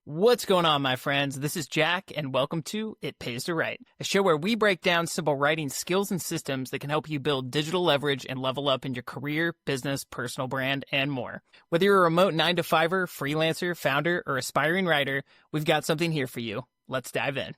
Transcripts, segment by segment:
What's going on, my friends? This is Jack, and welcome to It Pays to Write, a show where we break down simple writing skills and systems that can help you build digital leverage and level up in your career, business, personal brand, and more. Whether you're a remote 9-to-5er, freelancer, founder, or aspiring writer, we've got something here for you. Let's dive in.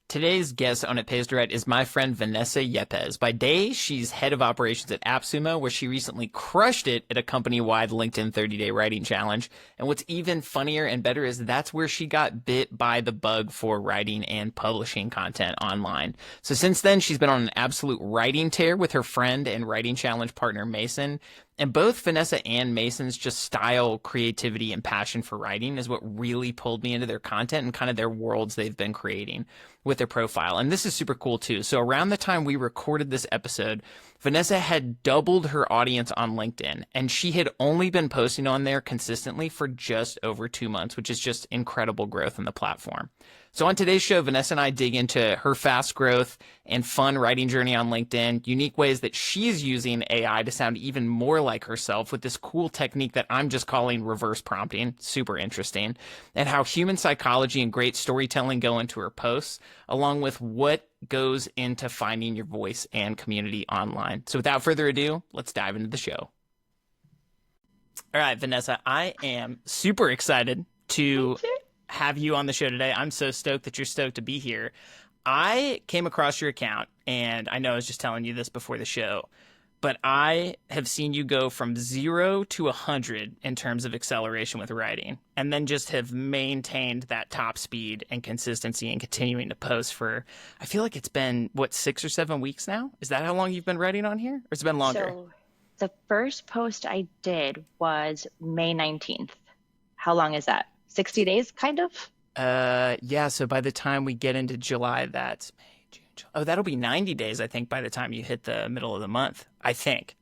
Today's guest on It Pays to Write is my friend Vanessa Yepes. By day, she's head of operations at AppSumo, where she recently crushed it at a company-wide LinkedIn 30-day writing challenge. And what's even funnier and better is that's where she got bit by the bug for writing and publishing content online. So since then, she's been on an absolute writing tear with her friend and writing challenge partner, Mason. And both Vanessa and Mason's just style, creativity, and passion for writing is what really pulled me into their content and kind of their worlds they've been creating with their profile. And this is super cool too. So around the time we recorded this episode, Vanessa had doubled her audience on LinkedIn, and she had only been posting on there consistently for just over 2 months, which is just incredible growth in the platform. So on today's show, Vanessa and I dig into her fast growth and fun writing journey on LinkedIn, unique ways that she's using AI to sound even more like herself with this cool technique that I'm just calling reverse prompting, super interesting, and how human psychology and great storytelling go into her posts, along with what goes into finding your voice and community online. So without further ado, let's dive into the show. All right, Vanessa, I am super excited to have you on the show today. I'm so stoked that you're stoked to be here. I came across your account, and I know I was just telling you this before the show, but I have seen you go from 0 to 100 in terms of acceleration with writing, and then just have maintained that top speed and consistency and continuing to post for, I feel like it's been, 6 or 7 weeks now? Is that how long you've been writing on here? Or has it been longer? So the first post I did was May 19th. How long is that? 60 days, kind of? Yeah, so by the time we get into July, that's May, June, July. Oh, that'll be 90 days, I think, by the time you hit the middle of the month, I think.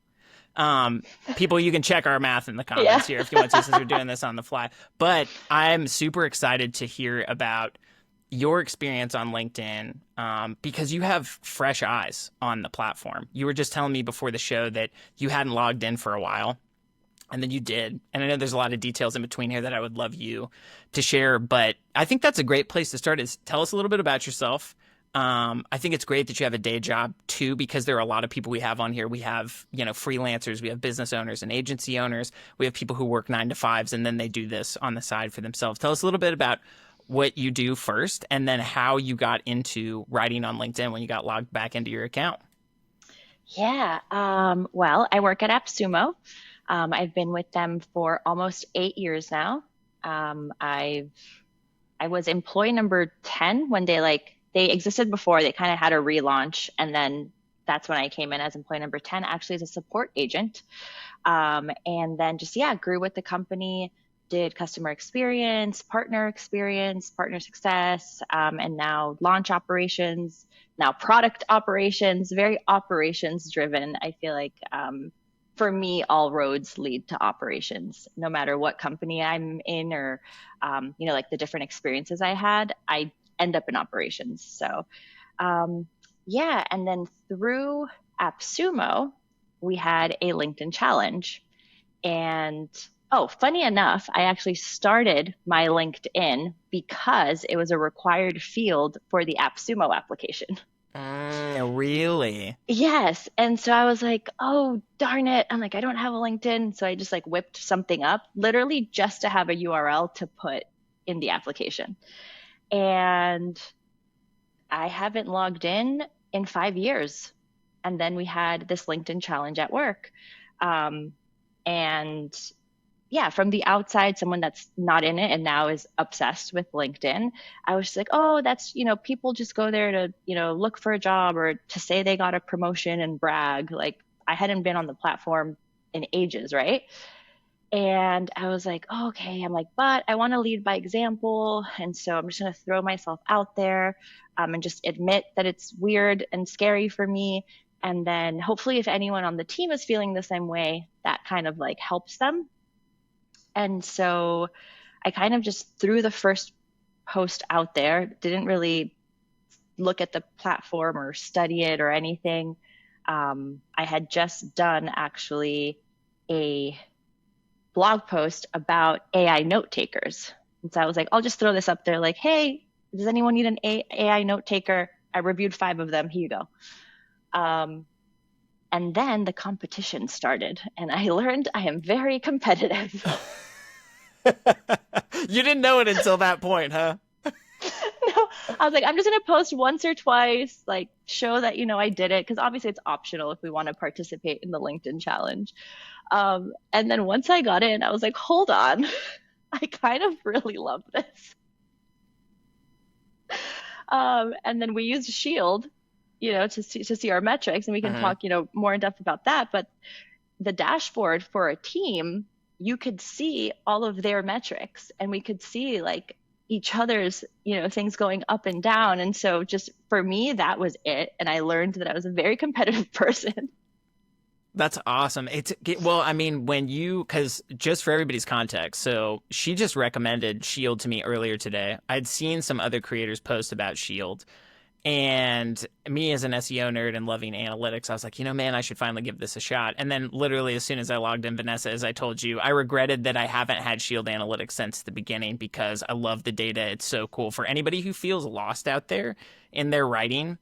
People, you can check our math in the comments here if you want to, since we're doing this on the fly. But I'm super excited to hear about your experience on LinkedIn because you have fresh eyes on the platform. You were just telling me before the show that you hadn't logged in for a while. And then you did. And I know there's a lot of details in between here that I would love you to share. But I think that's a great place to start is tell us a little bit about yourself. I think it's great that you have a day job too, because there are a lot of people we have on here. We have, freelancers, we have business owners and agency owners. We have people who work 9-to-5s and then they do this on the side for themselves. Tell us a little bit about what you do first and then how you got into writing on LinkedIn when you got logged back into your account. Yeah. Well, I work at AppSumo. I've been with them for almost 8 years now. I was employee number 10 when they existed before. They kind of had a relaunch, and then that's when I came in as employee number 10, actually as a support agent. And then grew with the company, did customer experience, partner success, and now launch operations, now product operations, very operations driven. I feel like for me, all roads lead to operations. No matter what company I'm in or, the different experiences I had, I end up in operations. So, and then through AppSumo, we had a LinkedIn challenge. And, funny enough, I actually started my LinkedIn because it was a required field for the AppSumo application. Really? Yes. And so I was like, oh, darn it. I'm like, I don't have a LinkedIn. So I just whipped something up literally just to have a URL to put in the application. And I haven't logged in 5 years. And then we had this LinkedIn challenge at work. From the outside, someone that's not in it and now is obsessed with LinkedIn, I was just like, oh, that's, people just go there to, look for a job or to say they got a promotion and brag. Like I hadn't been on the platform in ages, right? And I was like, oh, okay. I'm like, but I want to lead by example. And so I'm just going to throw myself out there and just admit that it's weird and scary for me. And then hopefully if anyone on the team is feeling the same way, that kind of helps them. And so I kind of just threw the first post out there, didn't really look at the platform or study it or anything. I had just done actually a blog post about AI note takers. And so I was like, I'll just throw this up there like, hey, does anyone need an AI note taker? I reviewed 5 of them. Here you go. Um, and then the competition started, and I learned I am very competitive. You didn't know it until that point, huh? No, I was like, I'm just gonna post once or twice, like show that I did it, because obviously it's optional if we want to participate in the LinkedIn challenge. And then once I got in, I was like, hold on, I kind of really love this. And then we used Shield, to see our metrics, and we can Hmm. talk, more in depth about that. But the dashboard for a team, you could see all of their metrics, and we could see like each other's, things going up and down. And so just for me, that was it. And I learned that I was a very competitive person. That's awesome. Well, I mean, because just for everybody's context, so she just recommended Shield to me earlier today. I'd seen some other creators post about Shield, and me as an SEO nerd and loving analytics, I was like, man, I should finally give this a shot. And then literally as soon as I logged in, Vanessa, as I told you, I regretted that I haven't had Shield Analytics since the beginning because I love the data. It's so cool for anybody who feels lost out there in their writing,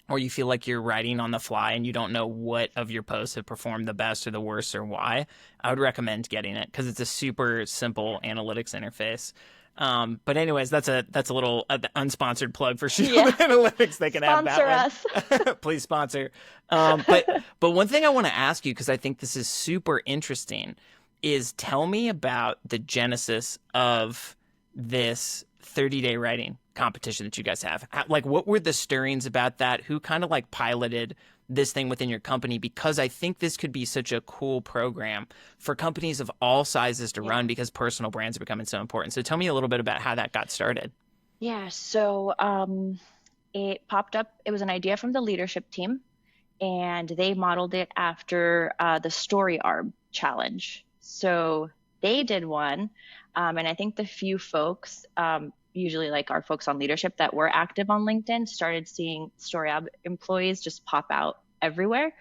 or you feel like you're writing on the fly and you don't know what of your posts have performed the best or the worst or why. I would recommend getting it because it's a super simple analytics interface. But anyways, that's a little unsponsored plug for Shield Yeah, Analytics. They can have that sponsor one. us. Please sponsor. But one thing I want to ask you, because I think this is super interesting, is tell me about the genesis of this 30-day writing competition that you guys have. Like, what were the stirrings about that? Who kind of like piloted this thing within your company? Because I think this could be such a cool program for companies of all sizes to Yeah. run because personal brands are becoming so important. So tell me a little bit about how that got started. Yeah. So it popped up. It was an idea from the leadership team, and they modeled it after the Story Arb challenge. So they did one, and I think the few folks, usually like our folks on leadership that were active on LinkedIn, started seeing Story Arb employees just pop out everywhere.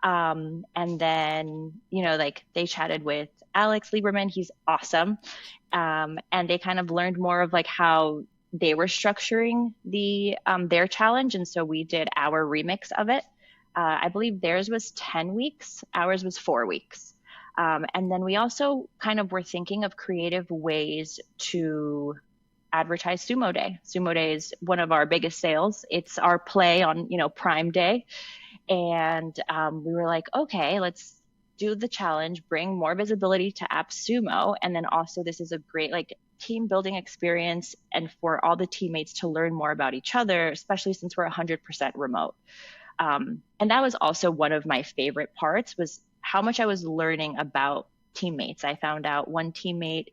And then, like they chatted with Alex Lieberman. He's awesome. And they kind of learned more of like how they were structuring their challenge. And so we did our remix of it. I believe theirs was 10 weeks, ours was 4 weeks. And then we also kind of were thinking of creative ways to advertise Sumo Day. Sumo Day is one of our biggest sales. It's our play on, Prime Day. And we were like, okay, let's do the challenge, bring more visibility to AppSumo. And then also, this is a great like team building experience and for all the teammates to learn more about each other, especially since we're 100% remote. And that was also one of my favorite parts was how much I was learning about teammates. I found out one teammate,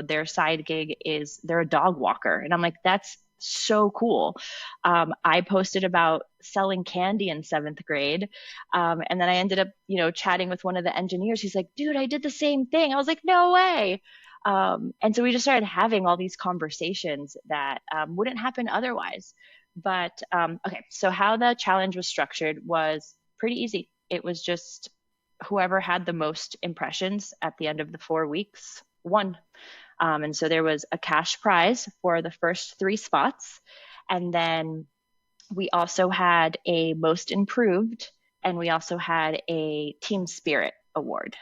their side gig is they're a dog walker. And I'm like, that's so cool. I posted about selling candy in 7th grade. And then I ended up, chatting with one of the engineers. He's like, dude, I did the same thing. I was like, no way. And so we just started having all these conversations that wouldn't happen otherwise. But okay, so how the challenge was structured was pretty easy. It was just whoever had the most impressions at the end of the 4 weeks won. And so there was a cash prize for the first 3 spots. And then we also had a most improved, and we also had a team spirit award.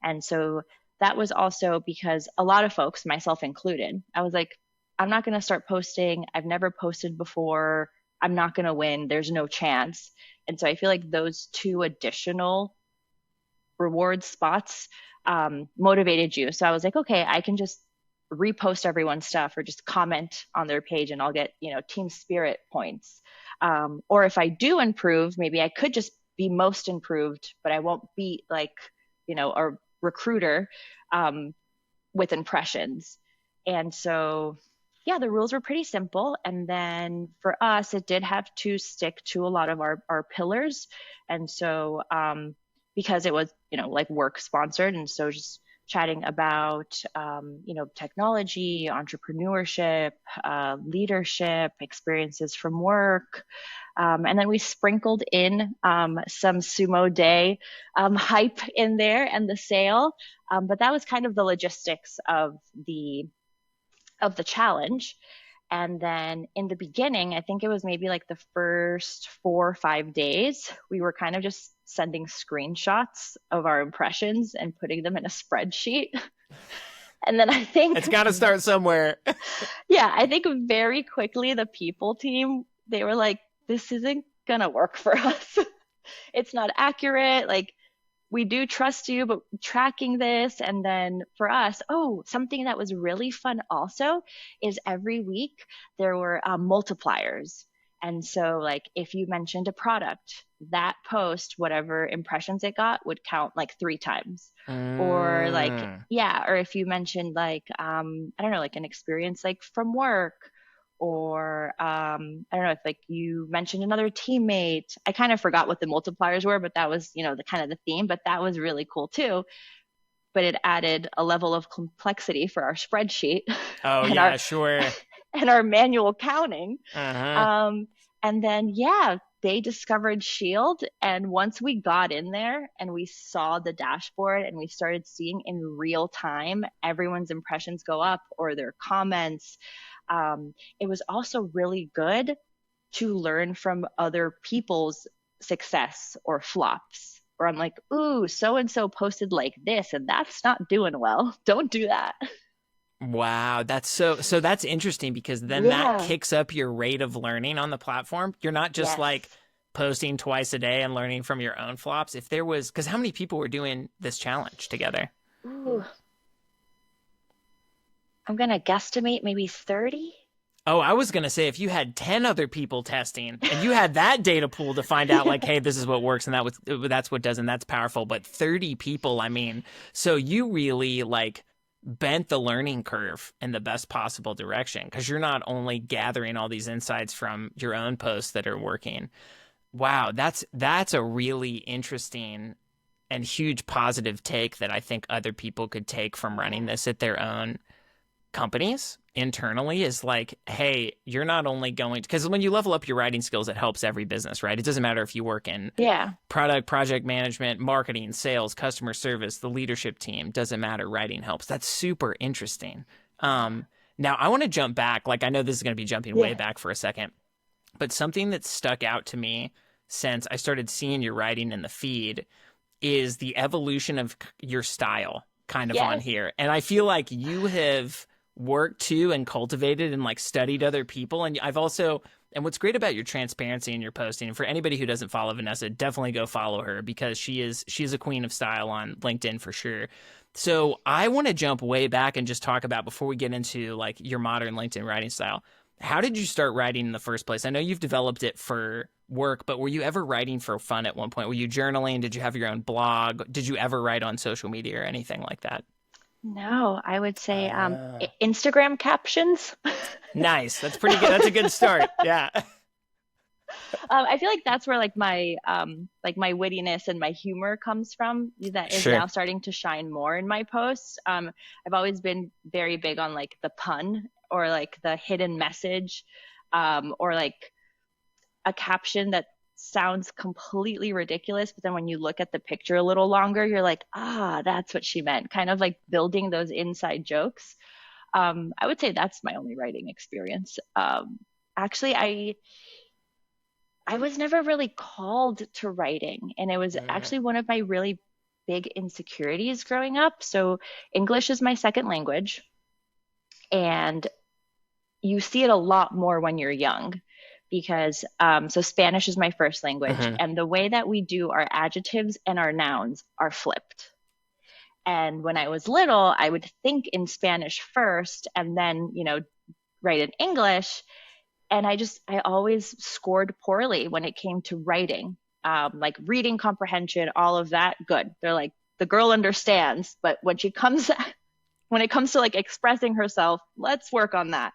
And so that was also because a lot of folks, myself included, I was like, I'm not going to start posting. I've never posted before. I'm not going to win. There's no chance. And so I feel like those two additional reward spots motivated you. So I was like, okay, I can just repost everyone's stuff or just comment on their page and I'll get, team spirit points. Or if I do improve, maybe I could just be most improved, but I won't be like, a recruiter with impressions. And so, yeah, the rules were pretty simple. And then for us, it did have to stick to a lot of our pillars. And so, because it was, like work sponsored. And so just chatting about, technology, entrepreneurship, leadership, experiences from work. And then we sprinkled in some Sumo Day hype in there and the sale. But that was kind of the logistics of of the challenge. And then in the beginning, I think it was maybe like the first 4 or 5 days, we were kind of just sending screenshots of our impressions and putting them in a spreadsheet. And then I think, It's got to start somewhere. yeah, I think very quickly the people team, they were like, this isn't gonna work for us. It's not accurate. Like, we do trust you, but tracking this. And then for us, oh, something that was really fun also is every week there were multipliers. And so, like, if you mentioned a product, that post, whatever impressions it got, would count like 3 times. Or, like, Mm. yeah, or if you mentioned, like, I don't know, like an experience like from work, or I don't know if like you mentioned another teammate. I kind of forgot what the multipliers were, but that was, the kind of the theme, but that was really cool too. But it added a level of complexity for our spreadsheet Oh, and yeah, our sure. and our manual counting. Uh-huh. And then, yeah, they discovered Shield. And once we got in there and we saw the dashboard and we started seeing in real time everyone's impressions go up or their comments, it was also really good to learn from other people's success or flops. Or I'm like, ooh, so and so posted like this, and that's not doing well. Don't do that. Wow, so that's interesting because then that Yeah. kicks up your rate of learning on the platform. You're not just Yes. like posting twice a day and learning from your own flops. If there was, because how many people were doing this challenge together? Ooh, I'm gonna guesstimate maybe 30. Oh, I was gonna say if you had 10 other people testing and you had that data pool to find out like, hey, this is what works and that's what doesn't, that's powerful. But 30 people, I mean, so you really like bent the learning curve in the best possible direction because you're not only gathering all these insights from your own posts that are working. Wow, that's a really interesting and huge positive take that I think other people could take from running this at their own companies internally is like, hey, you're not only going because when you level up your writing skills, it helps every business, right? It doesn't matter if you work in Yeah. product, project management, marketing, sales, customer service, the leadership team, doesn't matter. Writing helps. That's super interesting. Now I want to jump back. Like I know this is going to be jumping way Yeah. back for a second, but something that stuck out to me since I started seeing your writing in the feed is the evolution of your style kind of on Yes. here. And I feel like you have worked to and cultivated and like studied other people. And I've also, and what's great about your transparency in your posting, and for anybody who doesn't follow Vanessa, definitely go follow her because she's a queen of style on LinkedIn for sure. So I want to jump way back and just talk about before we get into like your modern LinkedIn writing style. How did you start writing in the first place? I know you've developed it for work, but were you ever writing for fun at one point? Were you journaling? Did you have your own blog? Did you ever write on social media or anything like that? No, I would say Uh, Instagram captions. nice. That's pretty good. That's a good start. Yeah. I feel like that's where like my wittiness and my humor comes from. That is Sure. now starting to shine more in my posts. I've always been very big on like the pun or like the hidden message, or like a caption that sounds completely ridiculous, but then when you look at the picture a little longer, you're like, ah, that's what she meant. Kind of like building those inside jokes. I would say that's my only writing experience. Actually, I was never really called to writing, and it was Mm, actually one of my really big insecurities growing up. So English is my second language, and you see it a lot more when you're young because so Spanish is my first language, mhm. and the way that we do our adjectives and our nouns are flipped. And when I was little, I would think in Spanish first and then, write in English. And I always scored poorly when it came to writing, like reading comprehension, all of that. Good. They're like, the girl understands, but when it comes to like expressing herself, let's work on that.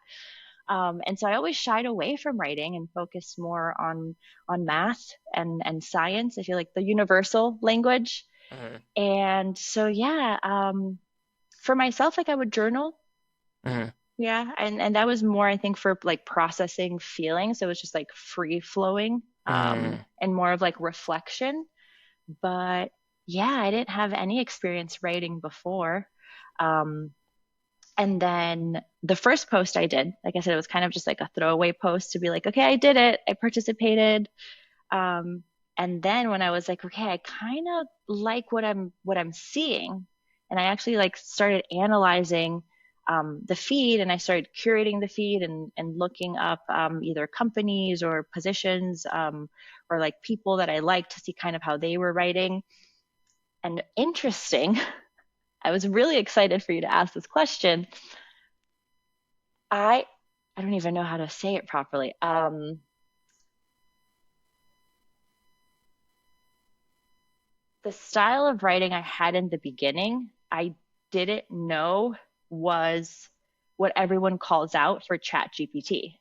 And so I always shied away from writing and focused more on math and science. I feel like the universal language. Mhm. And so yeah, for myself, like I would journal. Mhm. Yeah, and that was more, I think, for like processing feelings. So it was just like free flowing, Mm. and more of like reflection. But yeah, I didn't have any experience writing before. Um, And then the first post I did, like I said, it was kind of just like a throwaway post to be like, okay, I did it. I participated. Um, and then when I was like, okay, I kind of like what I'm seeing, and I actually like started analyzing the feed, and I started curating the feed and looking up either companies or positions or like people that I liked to see kind of how they were writing. And interesting, I was really excited for you to ask this question. I I don't even know how to say it properly. The style of writing I had in the beginning, I didn't know was what everyone calls out for ChatGPT.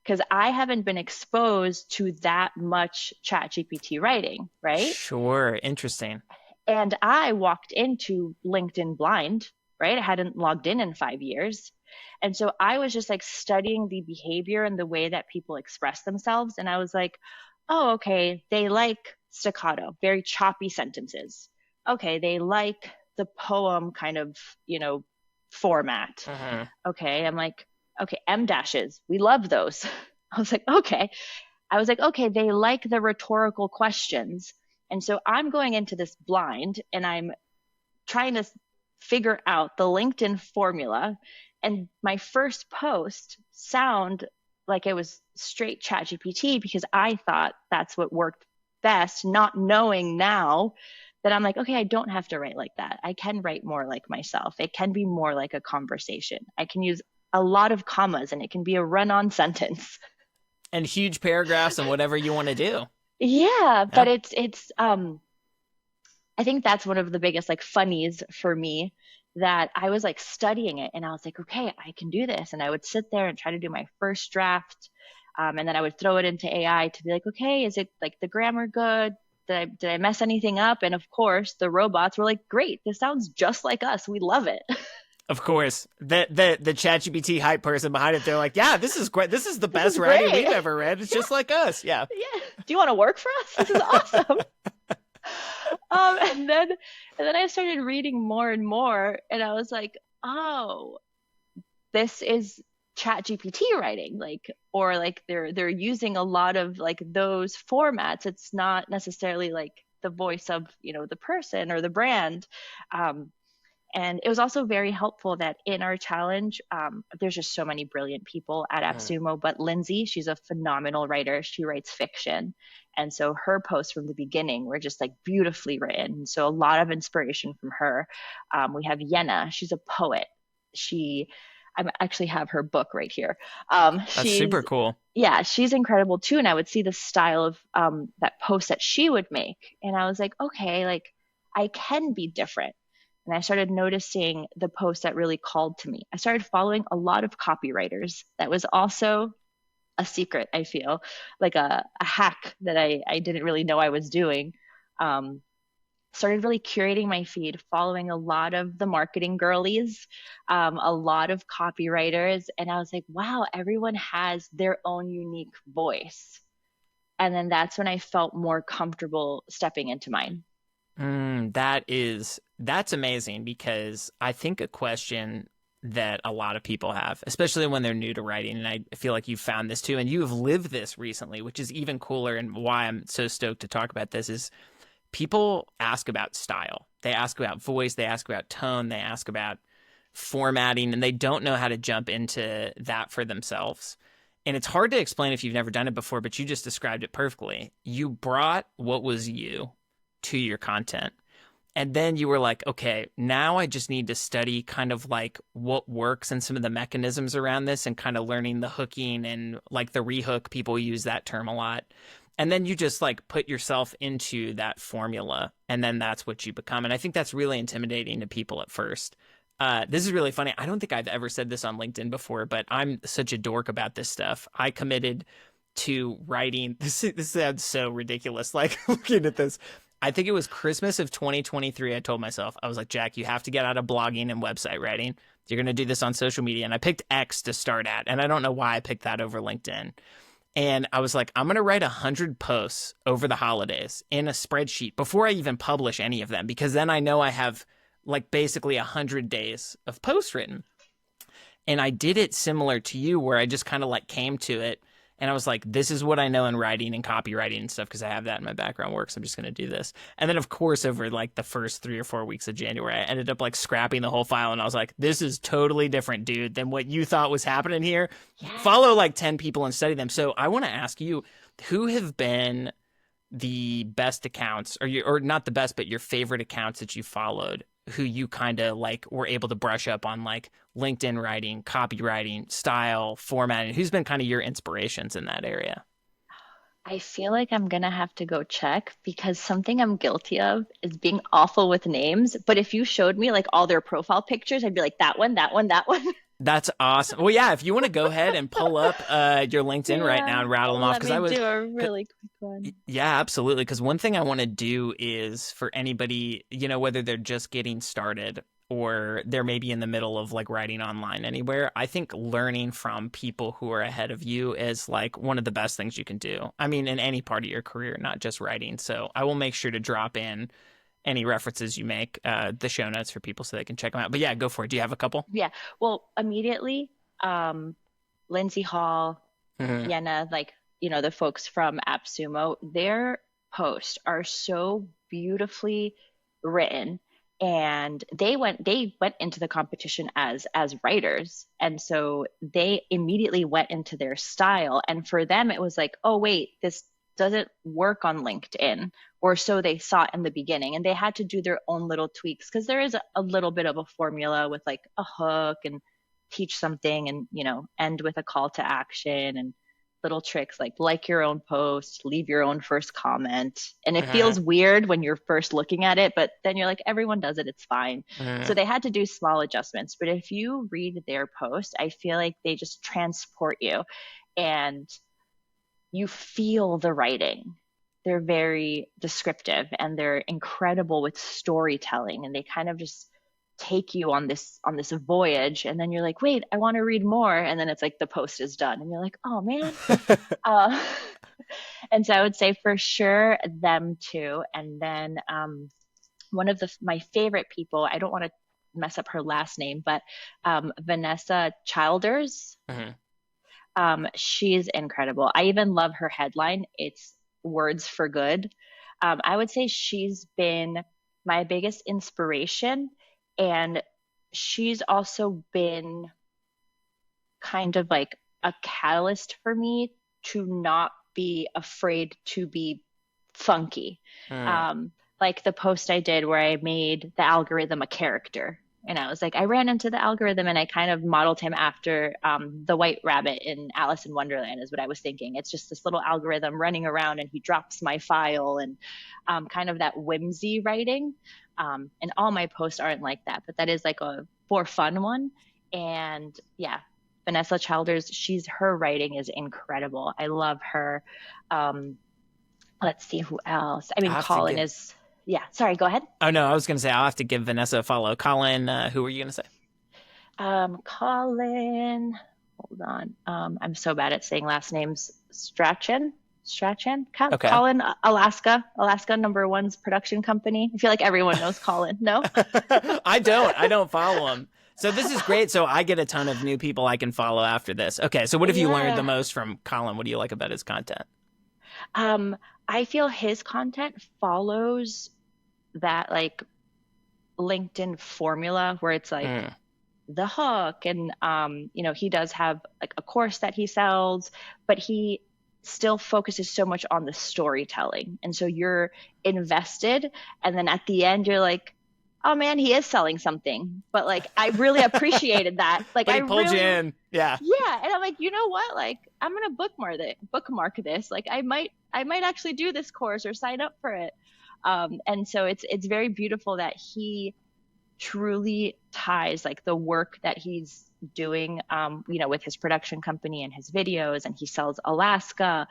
Because I haven't been exposed to that much ChatGPT writing, right? Sure. Interesting. And I walked into LinkedIn blind, right? I hadn't logged in 5 years. And so I was just like studying the behavior and the way that people express themselves. And I was like, oh, okay, they like staccato, very choppy sentences. Okay, they like the poem kind of, format. Hmm. Okay, I'm like, okay, M dashes, we love those. I was like, okay. I was like, okay, they like the rhetorical questions. And so I'm going into this blind and I'm trying to figure out the LinkedIn formula. And my first post sound like it was straight chat GPT because I thought that's what worked best, not knowing now that I'm like, okay, I don't have to write like that. I can write more like myself. It can be more like a conversation. I can use a lot of commas and it can be a run on sentence. And huge paragraphs and whatever you want to do. Yeah, Yeah. but it's I think that's one of the biggest like funnies for me, that I was like studying it and I was like, okay, I can do this. And I would sit there and try to do my first draft. And then I would throw it into AI to be like, okay, is it like the grammar good? Did I mess anything up? And of course, the robots were like, great, this sounds just like us. We love it. Of course, the ChatGPT hype person behind it, they're like, yeah, this is great. This is the This best is writing great. we've ever read. It's just like us. Yeah. Yeah. Do you want to work for us? This is awesome. And then I started reading more and more, and I was like, oh, this is chat GPT writing, like, or like they're using a lot of like those formats. It's not necessarily like the voice of, the person or the brand. Um, and it was also very helpful that in our challenge, there's just so many brilliant people at Mm. AppSumo, but Lindsay, she's a phenomenal writer. She writes fiction. And so her posts from the beginning were just like beautifully written. So a lot of inspiration from her. We have Yenna, she's a poet. She, I actually have her book right here. That's super She's, cool. yeah, she's incredible too. And I would see the style of that post that she would make. And I was like, okay, like I can be different. And I started noticing the posts that really called to me. I started following a lot of copywriters. That was also a secret, I feel, like a hack that I didn't really know I was doing. Um, Started really curating my feed, following a lot of the marketing girlies, a lot of copywriters. And I was like, wow, everyone has their own unique voice. And then that's when I felt more comfortable stepping into mine. That's amazing because I think a question that a lot of people have, especially when they're new to writing, and I feel like you found this too, and you have lived this recently, which is even cooler. And why I'm so stoked to talk about this is people ask about style. They ask about voice, they ask about tone, they ask about formatting, and they don't know how to jump into that for themselves. And it's hard to explain if you've never done it before, but you just described it perfectly. You brought what was you to your content. And then you were like, okay, now I just need to study kind of like what works and some of the mechanisms around this and kind of learning the hooking and like the rehook. People use that term a lot. And then you just like put yourself into that formula and then that's what you become. And I think that's really intimidating to people at first. This is really funny. I don't think I've ever said this on LinkedIn before, but I'm such a dork about this stuff. I committed to writing. This sounds so ridiculous. Like looking at this, I think it was Christmas of 2023. I told myself, I was like, Jack, you have to get out of blogging and website writing. You're going to do this on social media. And I picked X to start at. And I don't know why I picked that over LinkedIn. And I was like, I'm going to write 100 posts over the holidays in a spreadsheet before I even publish any of them, because then I know I have like basically 100 days of posts written. And I did it similar to you where I just kind of like came to it and I was like, this is what I know in writing and copywriting and stuff because I have that in my background work. So I'm just going to do this. And then, of course, over like the first 3 or 4 weeks of January, I ended up like scrapping the whole file. And I was like, this is totally different, dude, than what you thought was happening here. Yeah. Follow like 10 people and study them. So I want to ask you, who have been the best accounts or not the best, but your favorite accounts that you followed who you kind of like were able to brush up on like LinkedIn writing, copywriting, style, formatting? Who's been kind of your inspirations in that area? I feel like I'm gonna have to go check because something I'm guilty of is being awful with names. But if you showed me like all their profile pictures, I'd be like, that one, that one, that one. That's awesome. Well, yeah, if you want to go ahead and pull up your LinkedIn right now Yeah, and rattle them off, let because me I was, do a really quick one. yeah, absolutely. Because one thing I want to do is for anybody, whether they're just getting started or they're maybe in the middle of like writing online anywhere, I think learning from people who are ahead of you is like one of the best things you can do. I mean, in any part of your career, not just writing. So I will make sure to drop in any references you make, the show notes for people so they can check them out. But yeah, go for it. Do you have a couple? Yeah. Well, immediately, um, Lindsay Hall, Hmm. Yenna, like, the folks from AppSumo, their posts are so beautifully written. And they went into the competition as writers. And so they immediately went into their style. And for them, it was like, oh, wait, this doesn't work on LinkedIn. Or so they saw in the beginning. And they had to do their own little tweaks because there is a little bit of a formula with like a hook and teach something and, end with a call to action and little tricks like your own post, leave your own first comment. And it Hmm. feels weird when you're first looking at it, but then you're like, everyone does it, it's fine. So Hmm. they had to do small adjustments. But if you read their post, I feel like they just transport you and you feel the writing. They're very descriptive and they're incredible with storytelling and they kind of just take you on this voyage and then you're like, wait, I want to read more. And then it's like the post is done and you're like, oh man. uh, and so I would say for sure them two. And then one of my favorite people, I don't want to mess up her last name, but Vanessa Childers. Hmm. She's incredible. I even love her headline. It's words for good. I would say she's been my biggest inspiration, and she's also been kind of like a catalyst for me to not be afraid to be funky. Hmm. Um, like the post I did where I made the algorithm a character. And I was like, I ran into the algorithm and I kind of modeled him after the white rabbit in Alice in Wonderland, is what I was thinking. It's just this little algorithm running around and he drops my file and kind of that whimsy writing. And all my posts aren't like that, but that is like a for fun one. And yeah, Vanessa Childers, her writing is incredible. I love her. Um, let's see who else. I I mean, have to Colin give. is, yeah, sorry, go ahead. Oh no, I was gonna say I'll have to give Vanessa a follow. Colin, who were you gonna say? Colin, hold on. I'm so bad at saying last names. Strachan, Okay. Colin, Alaska number one's production company. I feel like everyone knows Colin. No? I don't follow him. So this is great. So I get a ton of new people I can follow after this. Okay, so what have you learned the Yeah. most from Colin? What do you like about his content? Um, I feel his content follows that like LinkedIn formula where it's like Mm. the hook and he does have like a course that he sells, but he still focuses so much on the storytelling. And so you're invested and then at the end you're like, oh man, he is selling something. But like I really appreciated that. Like But I he pulled you really in. Yeah. yeah, and I'm like, you know what? Like I'm gonna bookmark this. Like I might actually do this course or sign up for it. And so it's very beautiful that he truly ties like the work that he's doing with his production company and his videos and he sells Alaska,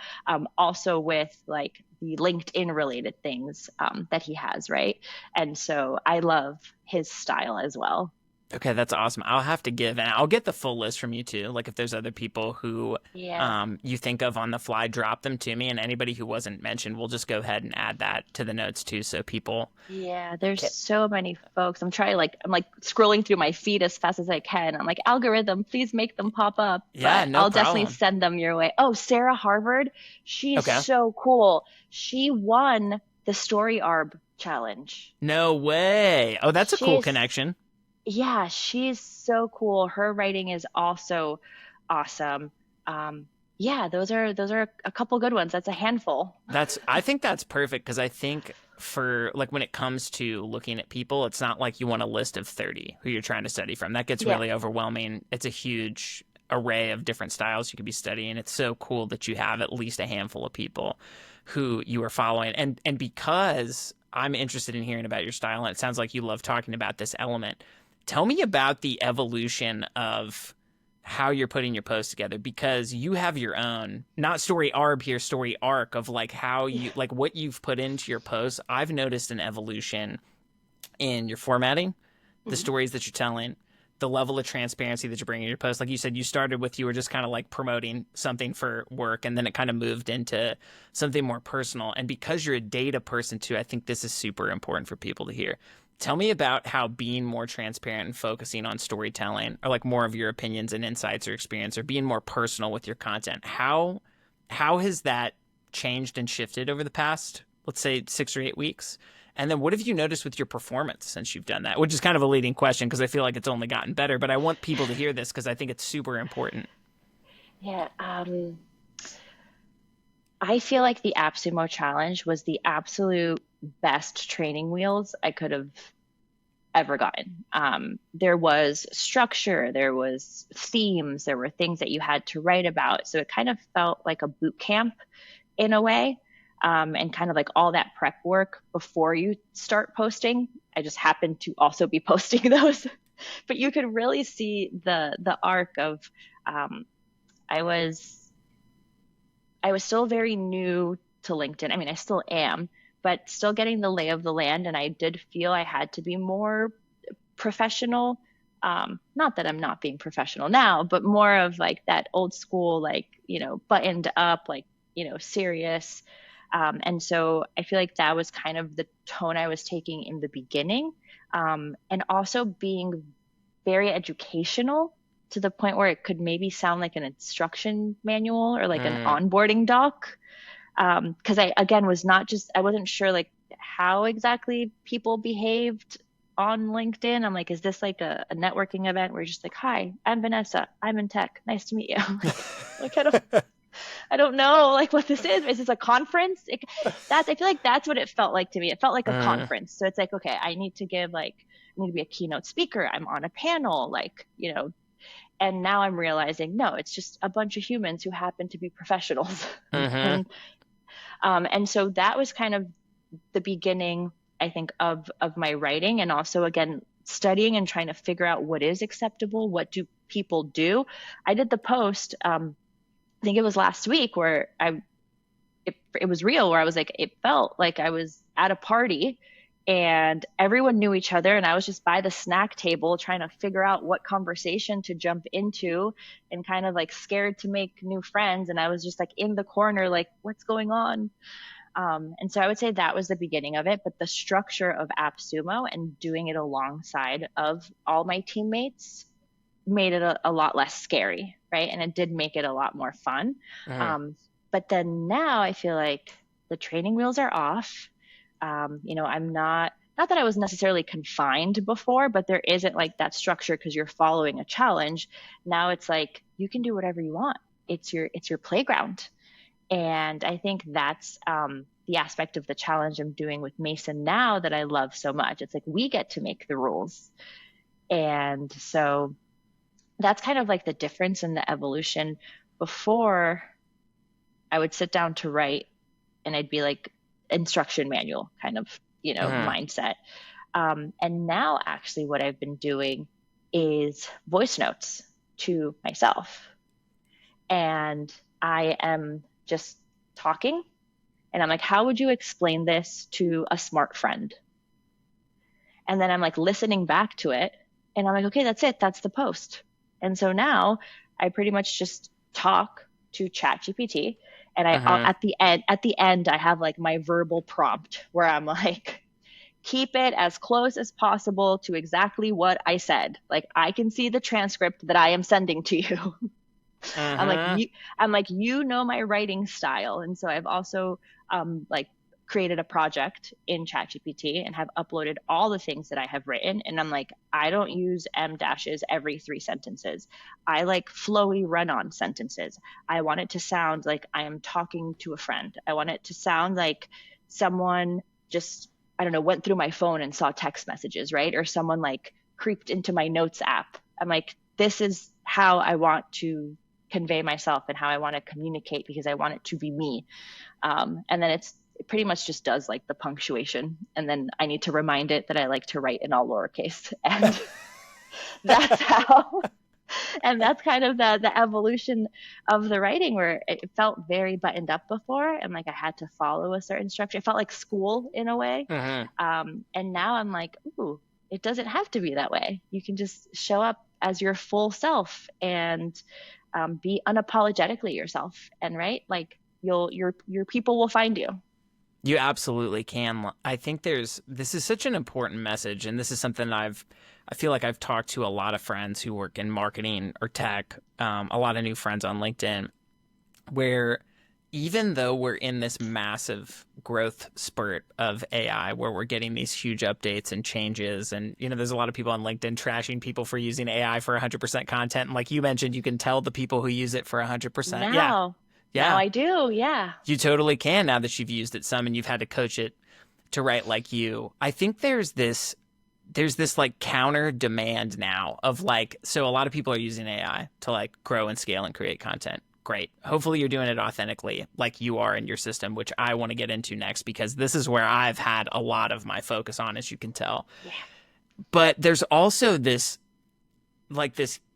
also with like the LinkedIn related things that he has, right? And so I love his style as well. Okay, that's awesome. I'll have to give, and I'll get the full list from you too. Like if there's other people who Yeah. you think of on the fly, drop them to me. And anybody who wasn't mentioned, we'll just go ahead and add that to the notes too, so people Yeah, there's can. so many folks. I'm like scrolling through my feed as fast as I can. I'm like, algorithm, please make them pop up. Yeah, But no I'll definitely problem. send them your way. Oh, Sarah Harvard, she's Okay. so cool. She won the Story Arb challenge. No way. Oh, that's a cool She's connection. Yeah, she's so cool. Her writing is also awesome. Yeah, those are a couple good ones. That's a handful. I think that's perfect because I think for like when it comes to looking at people, it's not like you want a list of 30 who you're trying to study from. That gets Yeah. really overwhelming. It's a huge array of different styles you could be studying. It's so cool that you have at least a handful of people who you are following. And because I'm interested in hearing about your style and it sounds like you love talking about this element, tell me about the evolution of how you're putting your posts together because you have your own not story arb here story arc of like how you like what you've put into your posts. I've noticed an evolution in your formatting, the Mhm. stories that you're telling, the level of transparency that you're bringing to your post. Like you said, you started with you were just kind of like promoting something for work, and then it kind of moved into something more personal. And because you're a data person too, I think this is super important for people to hear. Tell me about how being more transparent and focusing on storytelling, or like more of your opinions and insights or experience, or being more personal with your content. How has that changed and shifted over the past, let's say, 6 or 8 weeks? And then what have you noticed with your performance since you've done that? Which is kind of a leading question because I feel like it's only gotten better, but I want people to hear this because I think it's super important. Yeah. I feel like the AppSumo challenge was the absolute best training wheels I could have ever gotten. There was structure, there was themes, there were things that you had to write about. So it kind of felt like a boot camp in a way, and kind of like all that prep work before you start posting. I just happened to also be posting those, but you could really see the arc of. Um, I was I was still very new to LinkedIn. I mean, I still am, but still getting the lay of the land. And I did feel I had to be more professional. Not that I'm not being professional now, but more of like that old school, like, buttoned up, like, serious. And so I feel like that was kind of the tone I was taking in the beginning. And also being very educational to the point where it could maybe sound like an instruction manual or like an Mm, onboarding doc. Because I, again, I wasn't sure like how exactly people behaved on LinkedIn. I'm like, is this like a networking event where you're just like, hi, I'm Vanessa. I'm in tech. Nice to meet you. Like, I don't know like what this is. Is this a conference? I feel like that's what it felt like to me. It felt like a mm, conference. So it's like, okay, I need to be a keynote speaker. I'm on a panel, like, and now I'm realizing, no, it's just a bunch of humans who happen to be professionals. mm-hmm. And so that was kind of the beginning, I think, of my writing, and also again studying and trying to figure out what is acceptable, what do people do. I did the post, I think it was last week, where it was real, where I was like, it felt like I was at a party and everyone knew each other, and I was just by the snack table trying to figure out what conversation to jump into, and kind of like scared to make new friends, and I was just like in the corner like, what's going on? And so I would say that was the beginning of it, but the structure of AppSumo and doing it alongside of all my teammates made it a lot less scary, right? And it did make it a lot more fun. Mm-hmm. Um, but then now I feel like the training wheels are off. I'm not that I was necessarily confined before, but there isn't like that structure because you're following a challenge. Now it's like you can do whatever you want. It's your playground. And I think that's the aspect of the challenge I'm doing with Mason now that I love so much. It's like we get to make the rules. And so that's kind of like the difference in the evolution. Before, I would sit down to write and I'd be like instruction manual kind of, Mm-hmm. mindset. And now, actually, what I've been doing is voice notes to myself. And I am just talking. And I'm like, how would you explain this to a smart friend? And then I'm like listening back to it. And I'm like, okay, that's it. That's the post. And so now I pretty much just talk to ChatGPT, and Uh-huh. at the end I have like my verbal prompt where I'm like, keep it as close as possible to exactly what I said. Like I can see the transcript that I am sending to you. I'm like Uh-huh. you you know my writing style. And so I've also like created a project in ChatGPT and have uploaded all the things that I have written. And I'm like, I don't use M dashes every 3 sentences. I like flowy run-on sentences. I want it to sound like I am talking to a friend. I want it to sound like someone just, I don't know, went through my phone and saw text messages, right? Or someone like creeped into my notes app. I'm like, this is how I want to convey myself and how I want to communicate, because I want it to be me. And then it pretty much just does like the punctuation. And then I need to remind it that I like to write in all lowercase. And that's how, and that's kind of the evolution of the writing, where it felt very buttoned up before. And like I had to follow a certain structure. It felt like school in a way. Uh-huh. And now I'm like, ooh, it doesn't have to be that way. You can just show up as your full self and be unapologetically yourself, and right, like your people will find you. You absolutely can. I think this is such an important message, and this is something I feel like I've talked to a lot of friends who work in marketing or tech, a lot of new friends on LinkedIn, where even though we're in this massive growth spurt of AI where we're getting these huge updates and changes, and there's a lot of people on LinkedIn trashing people for using AI for 100% content, and like you mentioned, you can tell the people who use it for 100%. Yeah. Now Yeah. I do, yeah. You totally can now that you've used it some and you've had to coach it to write like you. I think there's this like counter demand now of like, so a lot of people are using AI to like grow and scale and create content. Great. Hopefully you're doing it authentically like you are in your system, which I want to get into next because this is where I've had a lot of my focus on, as you can tell. Yeah. But there's also this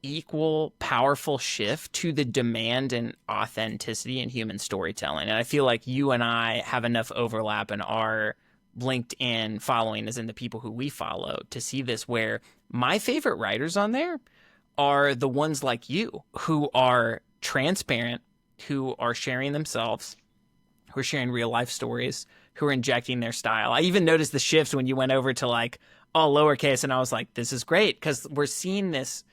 equal powerful shift to the demand and authenticity in human storytelling. And I feel like you and I have enough overlap in our LinkedIn following, as in the people who we follow, to see this, where my favorite writers on there are the ones like you who are transparent, who are sharing themselves, who are sharing real life stories, who are injecting their style. I even noticed the shifts when you went over to like all lowercase, and I was like, this is great because we're seeing this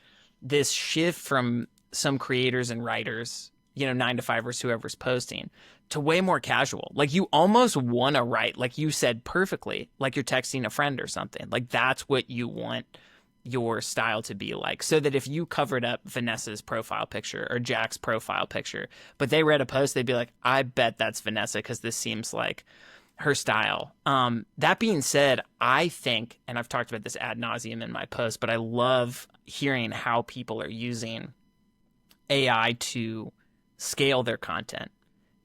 shift from some creators and writers, 9 to 5ers, whoever's posting, to way more casual. Like you almost want to write, like you said perfectly, like you're texting a friend or something. Like that's what you want your style to be like. So that if you covered up Vanessa's profile picture or Jack's profile picture, but they read a post, they'd be like, I bet that's Vanessa because this seems like her style. That being said, I think, and I've talked about this ad nauseum in my post, but I love hearing how people are using AI to scale their content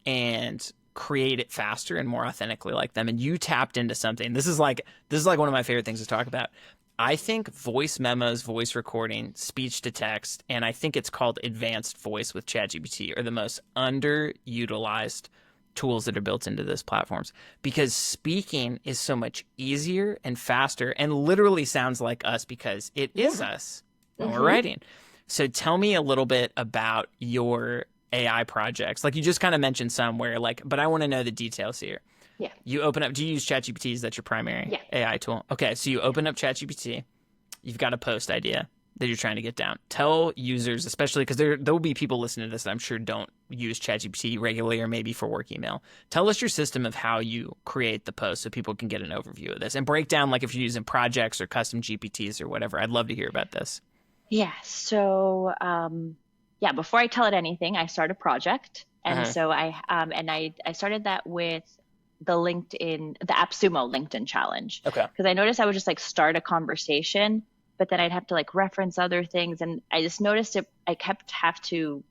and create it faster and more authentically like them. And you tapped into something. This is like one of my favorite things to talk about. I think voice memos, voice recording, speech to text, and I think it's called advanced voice with ChatGPT, are the most underutilized tools that are built into those platforms, because speaking is so much easier and faster and literally sounds like us because it is Yeah. us when we're Mm-hmm. writing. So tell me a little bit about your AI projects. Like you just kind of mentioned some where like, but I want to know the details here. Yeah. You open up, do you use ChatGPT? Is that your primary Yeah. AI tool? Okay, so you Yeah. open up ChatGPT, you've got a post idea that you're trying to get down. Tell users, especially because there will be people listening to this that I'm sure don't use ChatGPT regularly or maybe for work email. Tell us your system of how you create the post so people can get an overview of this and break down like if you're using projects or custom GPTs or whatever. I'd love to hear about this. Yeah. So, yeah, before I tell it anything, I start a project. And Uh-huh. so I started that with the AppSumo LinkedIn challenge. Okay. Because I noticed I would just like start a conversation, but then I'd have to like reference other things. And I just noticed I kept have to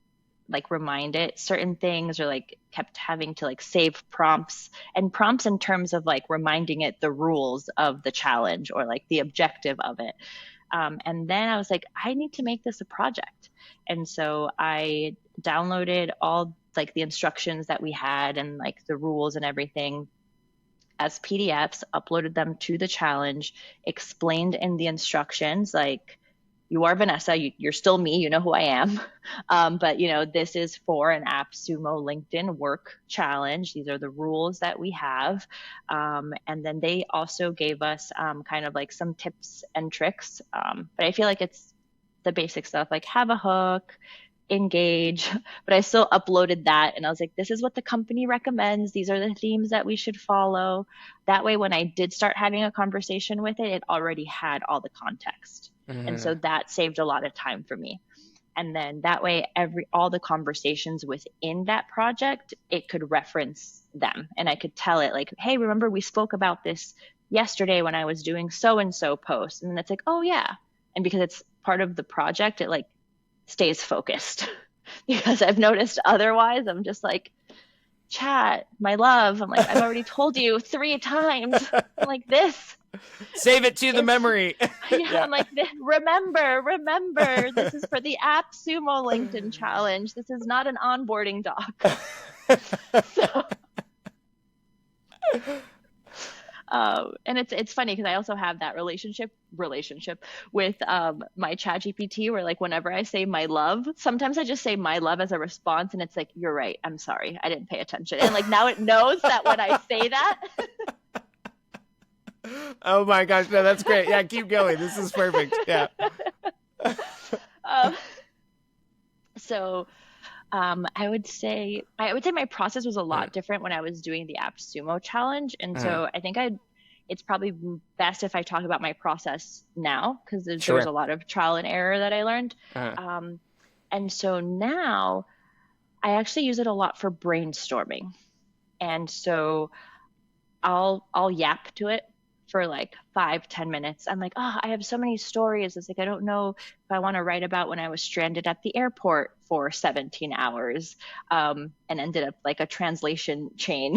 like remind it certain things, or like kept having to like save prompts in terms of like reminding it the rules of the challenge or like the objective of it. And then I was like, I need to make this a project. And so I downloaded all like the instructions that we had and like the rules and everything as PDFs, uploaded them to the challenge, explained in the instructions, like you are Vanessa, you're still me, you know who I am. But this is for an AppSumo LinkedIn work challenge. These are the rules that we have. And then they also gave us kind of like some tips and tricks. But I feel like it's the basic stuff like have a hook, engage, but I still uploaded that and I was like, this is what the company recommends. These are the themes that we should follow. That way, when I did start having a conversation with it, it already had all the context. And so Hmm. that saved a lot of time for me. And then that way, all the conversations within that project, it could reference them. And I could tell it like, hey, remember we spoke about this yesterday when I was doing so and so post. And then it's like, oh yeah. And because it's part of the project, it like stays focused. Because I've noticed otherwise, I'm just like, chat, my love. I'm like, I've already told you 3 times. I'm like, this Save it to the is, memory. yeah, Yeah. I'm like, remember, this is for the App Sumo LinkedIn challenge. This is not an onboarding doc. So, and it's funny because I also have that relationship with my chat GPT where like whenever I say my love, sometimes I just say my love as a response and it's like, you're right, I'm sorry, I didn't pay attention. And like now it knows that when I say that. Oh my gosh, no, that's great. Yeah, keep going. This is perfect. Yeah. um, so I would say my process was a Mm, lot different when I was doing the App Sumo challenge. And mm, so I think it's probably best if I talk about my process now because there was sure. a lot of trial and error that I learned. Uh, Um, and so now I actually use it a lot for brainstorming. And so I'll yap to it for like 5, 10 minutes. I'm like, oh, I have so many stories. It's like I don't know if I want to write about when I was stranded at the airport for 17 hours, and ended up like a translation chain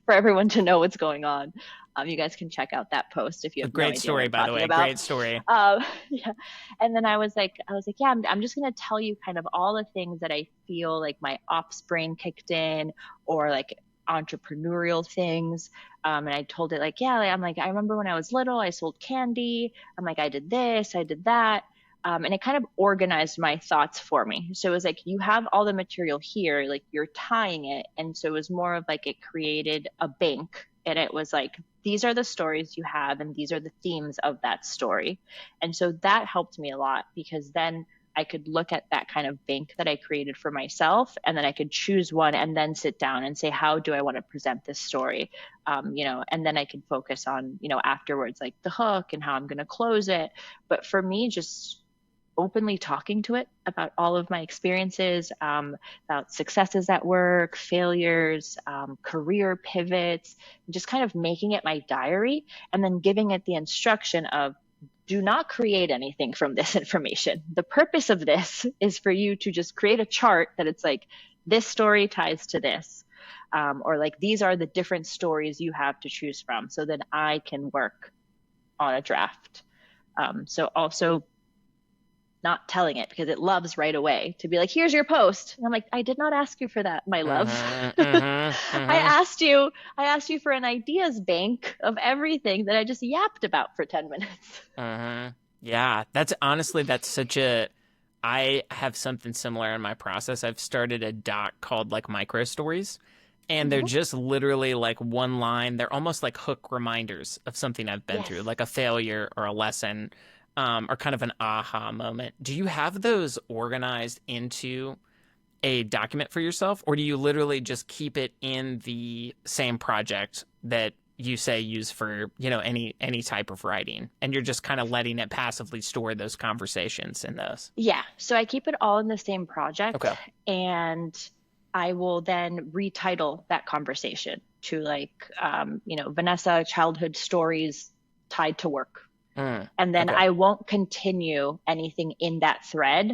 for everyone to know what's going on. You guys can check out that post if you a have no great idea what story, I'm by the talking way. about. Great story. Yeah. And then I was like, yeah, I'm just gonna tell you kind of all the things that I feel like my ops brain kicked in, or like entrepreneurial things. And I told it like, yeah, like, I'm like, I remember when I was little, I sold candy. I'm like, I did this, I did that. And it kind of organized my thoughts for me. So it was like, you have all the material here, like you're tying it. And so it was more of like it created a bank. And it was like, these are the stories you have, and these are the themes of that story. And so that helped me a lot because then I could look at that kind of bank that I created for myself, and then I could choose one and then sit down and say, how do I want to present this story? And then I could focus on, afterwards, like the hook and how I'm going to close it. But for me, just openly talking to it about all of my experiences, about successes at work, failures, career pivots, just kind of making it my diary and then giving it the instruction of do not create anything from this information. The purpose of this is for you to just create a chart that it's like this story ties to this. Or like these are the different stories you have to choose from so that I can work on a draft. So also not telling it because it loves right away to be like, here's your post. And I'm like, I did not ask you for that, my love. Mm-hmm, I mm-hmm, mm-hmm, asked you for an ideas bank of everything that I just yapped about for 10 minutes. mm-hmm. Yeah, that's such a. I have something similar in my process. I've started a doc called like micro stories, and they're Mm-hmm. just literally like one line. They're almost like hook reminders of something I've been through, Yes. like a failure or a lesson, or kind of an aha moment. Do you have those organized into a document for yourself, or do you literally just keep it in the same project that you say use for, any type of writing, and you're just kind of letting it passively store those conversations in those? Yeah. So I keep it all in the same project, Okay. and I will then retitle that conversation to like, Vanessa childhood stories tied to work. Mm, And then okay. I won't continue anything in that thread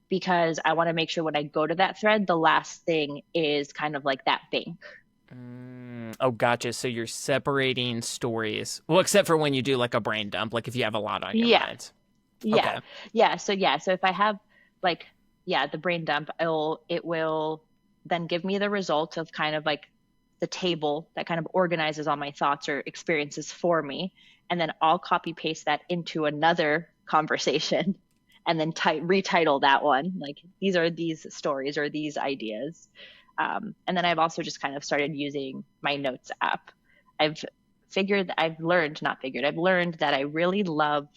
because I want to make sure when I go to that thread, the last thing is kind of like that bank. Oh, gotcha. So you're separating stories. Well, except for when you do like a brain dump, like if you have a lot on your Yeah. mind. Yeah. Okay. Yeah. So if I have like, yeah, the brain dump, it will then give me the result of kind of like the table that kind of organizes all my thoughts or experiences for me. And then I'll copy paste that into another conversation and then retitle that one. Like these are these stories or these ideas. And then I've also just kind of started using my notes app. I've I've learned, not figured, I've learned that I really love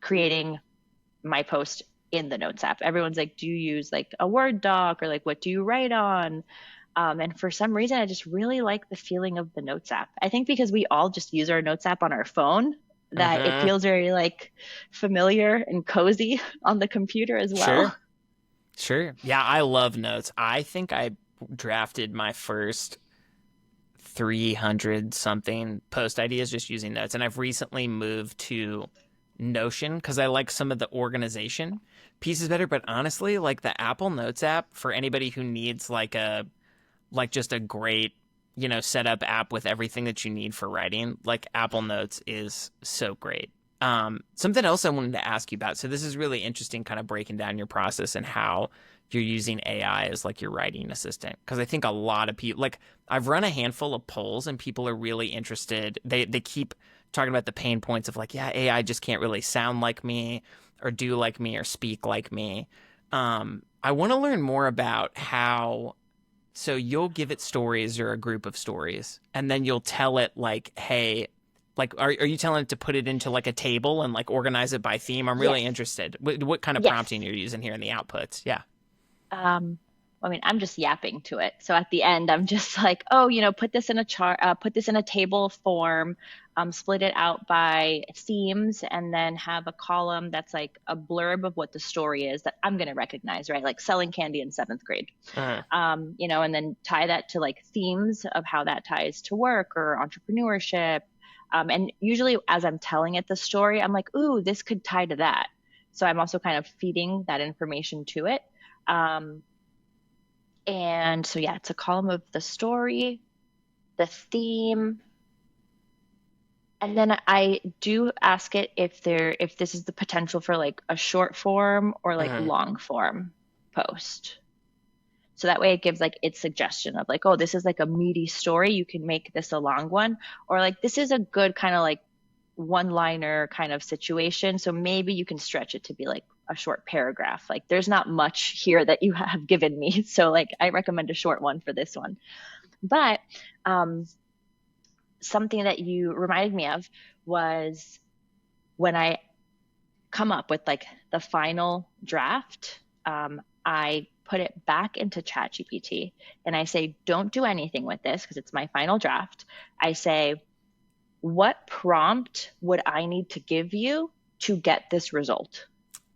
creating my post in the notes app. Everyone's like, do you use like a Word doc or like what do you write on? And for some reason, I just really like the feeling of the notes app. I think because we all just use our notes app on our phone, that it Mm-hmm. feels very like familiar and cozy on the computer as well. Sure. Sure. Yeah, I love notes. I think I drafted my first 300 something post ideas just using notes. And I've recently moved to Notion because I like some of the organization pieces better. But honestly, like the Apple Notes app for anybody who needs like just a great, setup app with everything that you need for writing, like Apple Notes is so great. Something else I wanted to ask you about. So this is really interesting, kind of breaking down your process and how you're using AI as like your writing assistant. Because I think a lot of people, like I've run a handful of polls, and people are really interested. They keep talking about the pain points of like, yeah, AI just can't really sound like me, or do like me, or speak like me. I want to learn more about how. So you'll give it stories or a group of stories, and then you'll tell it like, hey, like, are you telling it to put it into like a table and like organize it by theme? I'm really Yes. interested. What kind of Yes. prompting you're using here in the outputs? Yeah. Um, I mean, I'm just yapping to it. So at the end, I'm just like, oh, put this in a chart, put this in a table form, split it out by themes, and then have a column that's like a blurb of what the story is that I'm going to recognize, right? Like selling candy in seventh grade. Uh, And then tie that to like themes of how that ties to work or entrepreneurship. And usually, as I'm telling it the story, I'm like, ooh, this could tie to that. So I'm also kind of feeding that information to it. Um, and so, yeah, it's a column of the story, the theme, and then I do ask it if this is the potential for like a short form or like uh, long form post. So that way it gives like its suggestion of like, oh, this is like a meaty story. You can make this a long one. Or like, this is a good kind of like one liner kind of situation. So maybe you can stretch it to be like a short paragraph. Like, there's not much here that you have given me. So, like, I recommend a short one for this one. But um, something that you reminded me of was when I come up with like the final draft, I put it back into ChatGPT and I say, don't do anything with this because it's my final draft. I say, what prompt would I need to give you to get this result?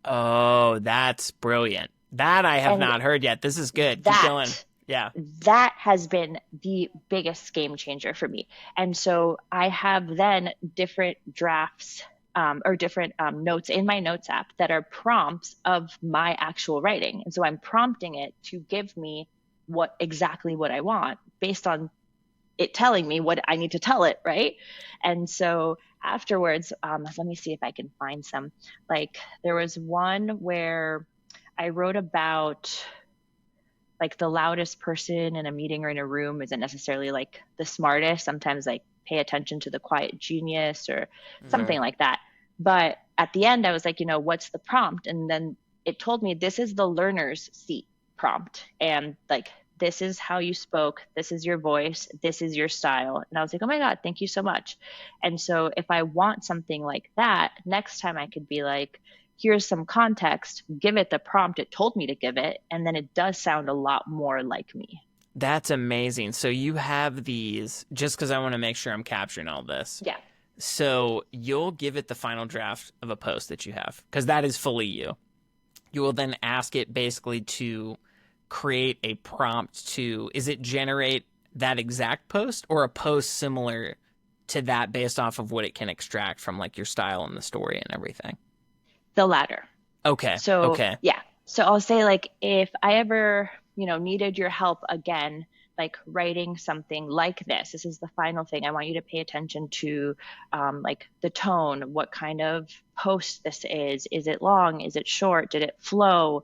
oh, that's brilliant. That I have And not heard yet. This is good. Keep going. that Yeah. that has been the biggest game changer for me. And so I have then different drafts or different notes in my notes app that are prompts of my actual writing. And so I'm prompting it to give me exactly what I want based on it telling me what I need to tell it, right? And so afterwards, let me see if I can find some. Like there was one where I wrote about like the loudest person in a meeting or in a room isn't necessarily like the smartest. Sometimes like pay attention to the quiet genius or Uh, something like that. But at the end, I was like, what's the prompt? And then it told me this is the learner's seat prompt. And like, this is how you spoke. This is your voice. This is your style. And I was like, oh my God, thank you so much. And so if I want something like that, next time I could be like, here's some context, give it the prompt it told me to give it, and then it does sound a lot more like me. that's amazing. So you have these, just because I want to make sure I'm capturing all this. Yeah. So you'll give it the final draft of a post that you have, because that is fully you. You will then ask it basically to create a prompt to, is it generate that exact post or a post similar to that based off of what it can extract from like your style and the story and everything? The latter. Okay. So, Okay. yeah. So I'll say, like, if I ever, needed your help again, like writing something like this is the final thing. I want you to pay attention to, like the tone, what kind of post this is. Is it long? Is it short? Did it flow?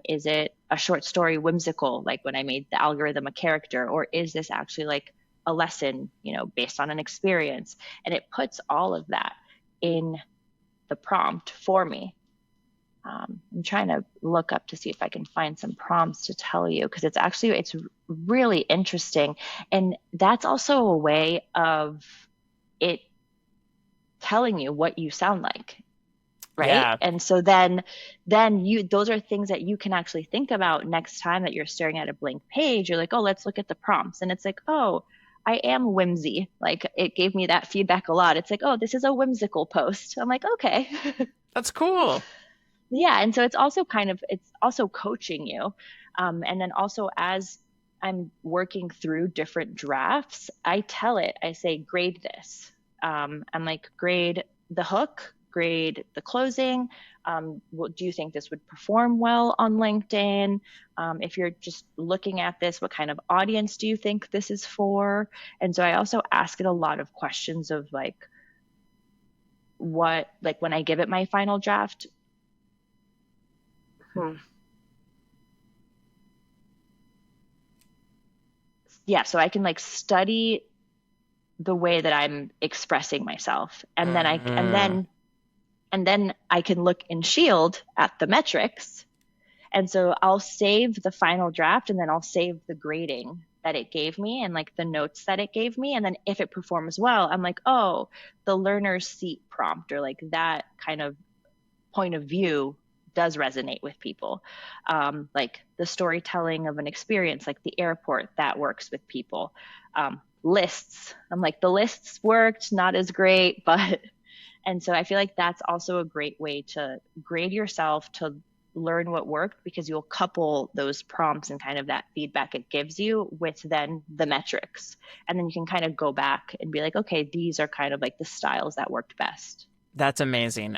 Is it a short story whimsical, like when I made the algorithm a character? Or is this actually like a lesson, based on an experience? And it puts all of that in the prompt for me. I'm trying to look up to see if I can find some prompts to tell you because it's really interesting. And that's also a way of it telling you what you sound like, right? Yeah. And so then you those are things that you can actually think about next time that you're staring at a blank page. You're like, oh, let's look at the prompts. And it's like, oh, I am whimsy. Like it gave me that feedback a lot. It's like, oh, this is a whimsical post. I'm like, okay. That's cool. Yeah, and so it's also coaching you. And then also as I'm working through different drafts, I tell it, I say, grade this. I'm like, grade the hook, grade the closing. What do you think this would perform well on LinkedIn? If you're just looking at this, what kind of audience do you think this is for? And so I also ask it a lot of questions of like when I give it my final draft. Hmm. Yeah, so I can like study the way that I'm expressing myself. Mhm. And then I can look in Shield at the metrics. And so I'll save the final draft and then I'll save the grading that it gave me and like the notes that it gave me. And then if it performs well, I'm like, oh, the learner's seat prompt or like that kind of point of view does resonate with people. Like the storytelling of an experience, like the airport, that works with people. Lists, I'm like, the lists worked, not as great, but, and so I feel like that's also a great way to grade yourself to learn what worked because you'll couple those prompts and kind of that feedback it gives you with then the metrics. And then you can kind of go back and be like, okay, these are kind of like the styles that worked best. That's amazing.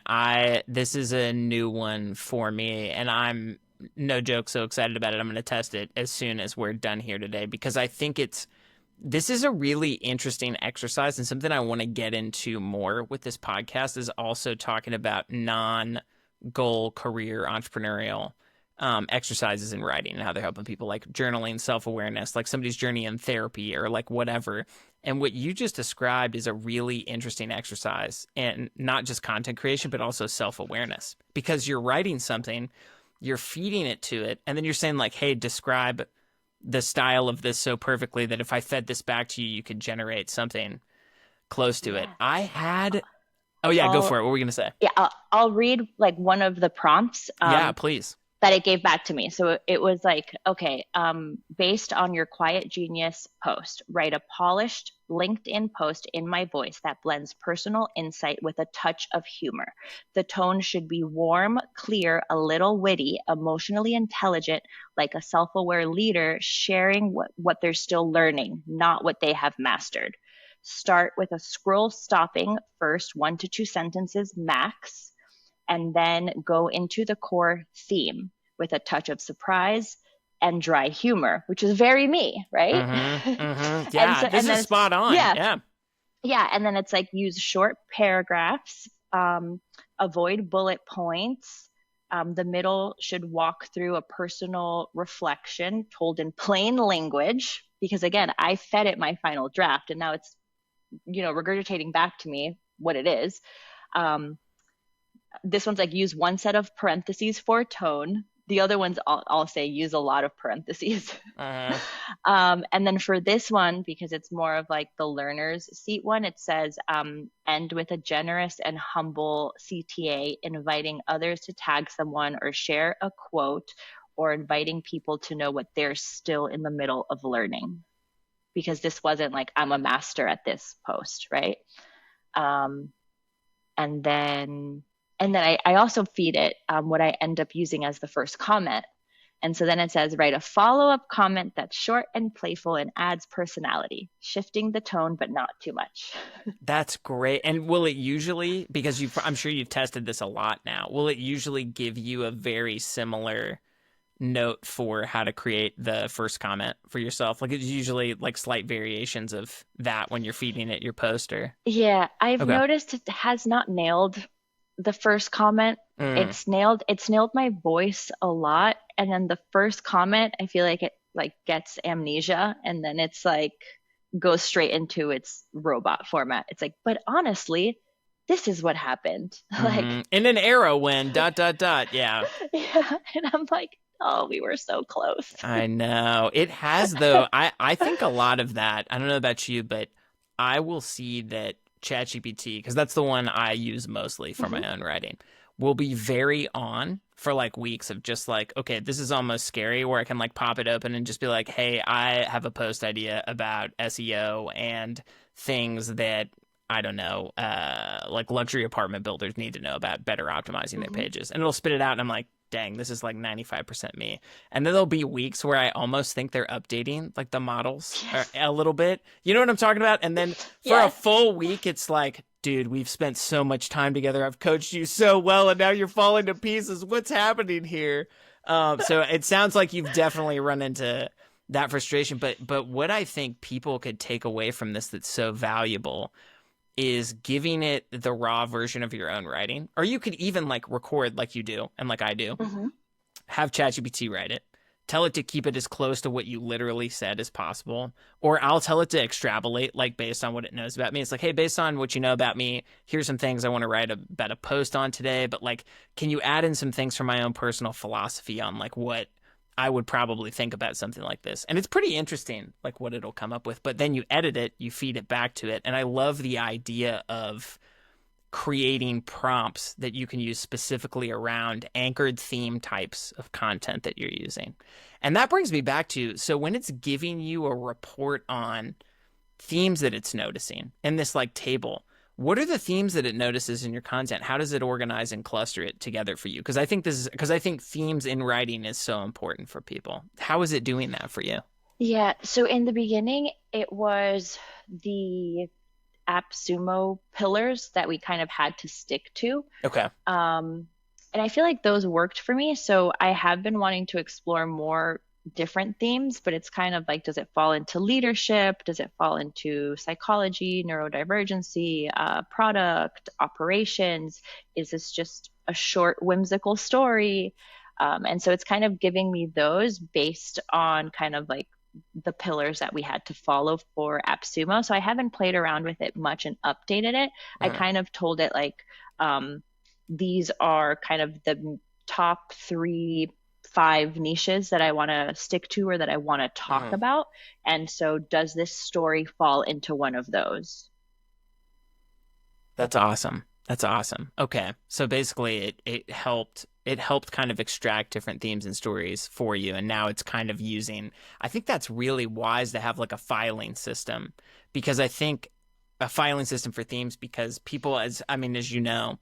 This is a new one for me, and I'm no joke so excited about it. I'm going to test it as soon as we're done here today because I think this is a really interesting exercise and something I want to get into more with this podcast is also talking about non-goal career entrepreneurial exercises in writing and how they're helping people like journaling, self-awareness, like somebody's journey in therapy or like whatever. And what you just described is a really interesting exercise and not just content creation, but also self-awareness because you're writing something, you're feeding it to it, and then you're saying like, hey, describe the style of this so perfectly that if I fed this back to you, you could generate something close to it. Yeah. Oh yeah, go I'll for it. What were we gonna say? Yeah, I'll read like one of the prompts Yeah, please. that it gave back to me. So it was like, okay, based on your quiet genius post, write a polished LinkedIn post in my voice that blends personal insight with a touch of humor. The tone should be warm, clear, a little witty, emotionally intelligent, like a self aware leader sharing what they're still learning, not what they have mastered. Start with a scroll stopping first 1 to 2 sentences max and then go into the core theme with a touch of surprise and dry humor, which is very me, right? Mm-hmm. Mm-hmm. and Yeah, so this and is then spot on. yeah, Yeah. yeah, and then it's like use short paragraphs, avoid bullet points. The middle should walk through a personal reflection told in plain language because again, I fed it my final draft and now it's regurgitating back to me what it is. Um, this one's like use one set of parentheses for tone. The other ones I'll say use a lot of parentheses. Uh, And then for this one, because it's more of like the learner's seat one, it says end with a generous and humble CTA, inviting others to tag someone or share a quote or inviting people to know what they're still in the middle of learning. Because this wasn't like I'm a master at this post, right? Um, and then I also feed it what I end up using as the first comment. And so then it says, write a follow-up comment that's short and playful and adds personality, shifting the tone, but not too much. that's great. And will it usually, because I'm sure you've tested this a lot now, will it usually give you a very similar note for how to create the first comment for yourself? Like it's usually like slight variations of that when you're feeding it your poster. Yeah, I've Okay. noticed it has not nailed the first comment. Mm, It's nailed my voice a lot. And then the first comment, I feel like it like gets amnesia and then it's like goes straight into its robot format. It's like, but honestly, this is what happened. Like, In an era when ... Yeah. yeah. And I'm like, oh, we were so close. I know. It has though. I think a lot of that, I don't know about you, but I will see that ChatGPT, because that's the one I use mostly for Hmm. my own writing, will be very on for like weeks of just like, okay, this is almost scary, where I can like pop it open and just be like, hey, I have a post idea about SEO and things that I don't know, like luxury apartment builders need to know about better optimizing their Hmm. pages. And it'll spit it out and I'm like, dang, this is like 95% me. And then there'll be weeks where I almost think they're updating like the models Yes. a little bit. You know what I'm talking about? And then for a Yes. full week, it's like, dude, we've spent so much time together. I've coached you so well, and now you're falling to pieces. What's happening here? So it sounds like you've definitely run into that frustration. But what I think people could take away from this that's so valuable is giving it the raw version of your own writing. Or you could even like record like you do and like I do, Hmm. have ChatGPT write it. Tell it to keep it as close to what you literally said as possible. Or I'll tell it to extrapolate, like based on what it knows about me. It's like, hey, based on what you know about me, here's some things I want to write about a post on today. But like, can you add in some things from my own personal philosophy on like what I would probably think about something like this? And it's pretty interesting, like what it'll come up with. But then you edit it, you feed it back to it. And I love the idea of creating prompts that you can use specifically around anchored theme types of content that you're using. And that brings me back to, so when it's giving you a report on themes that it's noticing in this like table, what are the themes that it notices in your content? How does it organize and cluster it together for you? Because I think themes in writing is so important for people. How is it doing that for you? Yeah. So in the beginning, it was the AppSumo pillars that we kind of had to stick to. Okay. Um, and I feel like those worked for me. So I have been wanting to explore more different themes, but it's kind of like, does it fall into leadership? Does it fall into psychology, neurodivergency, product, operations? Is this just a short, whimsical story? And so it's kind of giving me those based on kind of like the pillars that we had to follow for AppSumo. So I haven't played around with it much and updated it. I Uh, kind of told it like, um, these are kind of the top three, five niches that I want to stick to or that I want to talk uh. about. And so, does this story fall into one of those? That's awesome. That's awesome. Okay. So basically it helped kind of extract different themes and stories for you, and now it's kind of using, I think that's really wise to have like a filing system, because I think a filing system for themes, because people, as I mean, as you know,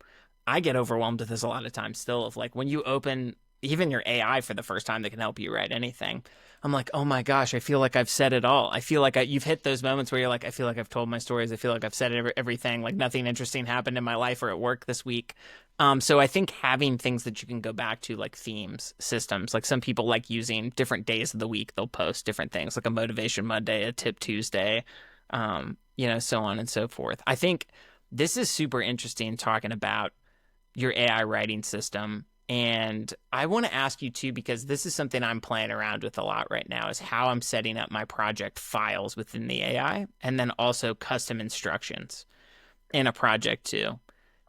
I get overwhelmed with this a lot of times still, of like when you open even your AI for the first time that can help you write anything. I'm like, oh my gosh, I feel like I've said it all. I feel like you've hit those moments where you're like, I feel like I've told my stories. I feel like I've said everything. Like nothing interesting happened in my life or at work this week. So I think having things that you can go back to, like themes, systems, like some people like using different days of the week, they'll post different things, like a motivation Monday, a tip Tuesday, so on and so forth. I think this is super interesting talking about your AI writing system. And I want to ask you too, because this is something I'm playing around with a lot right now, is how I'm setting up my project files within the AI, and then also custom instructions in a project too.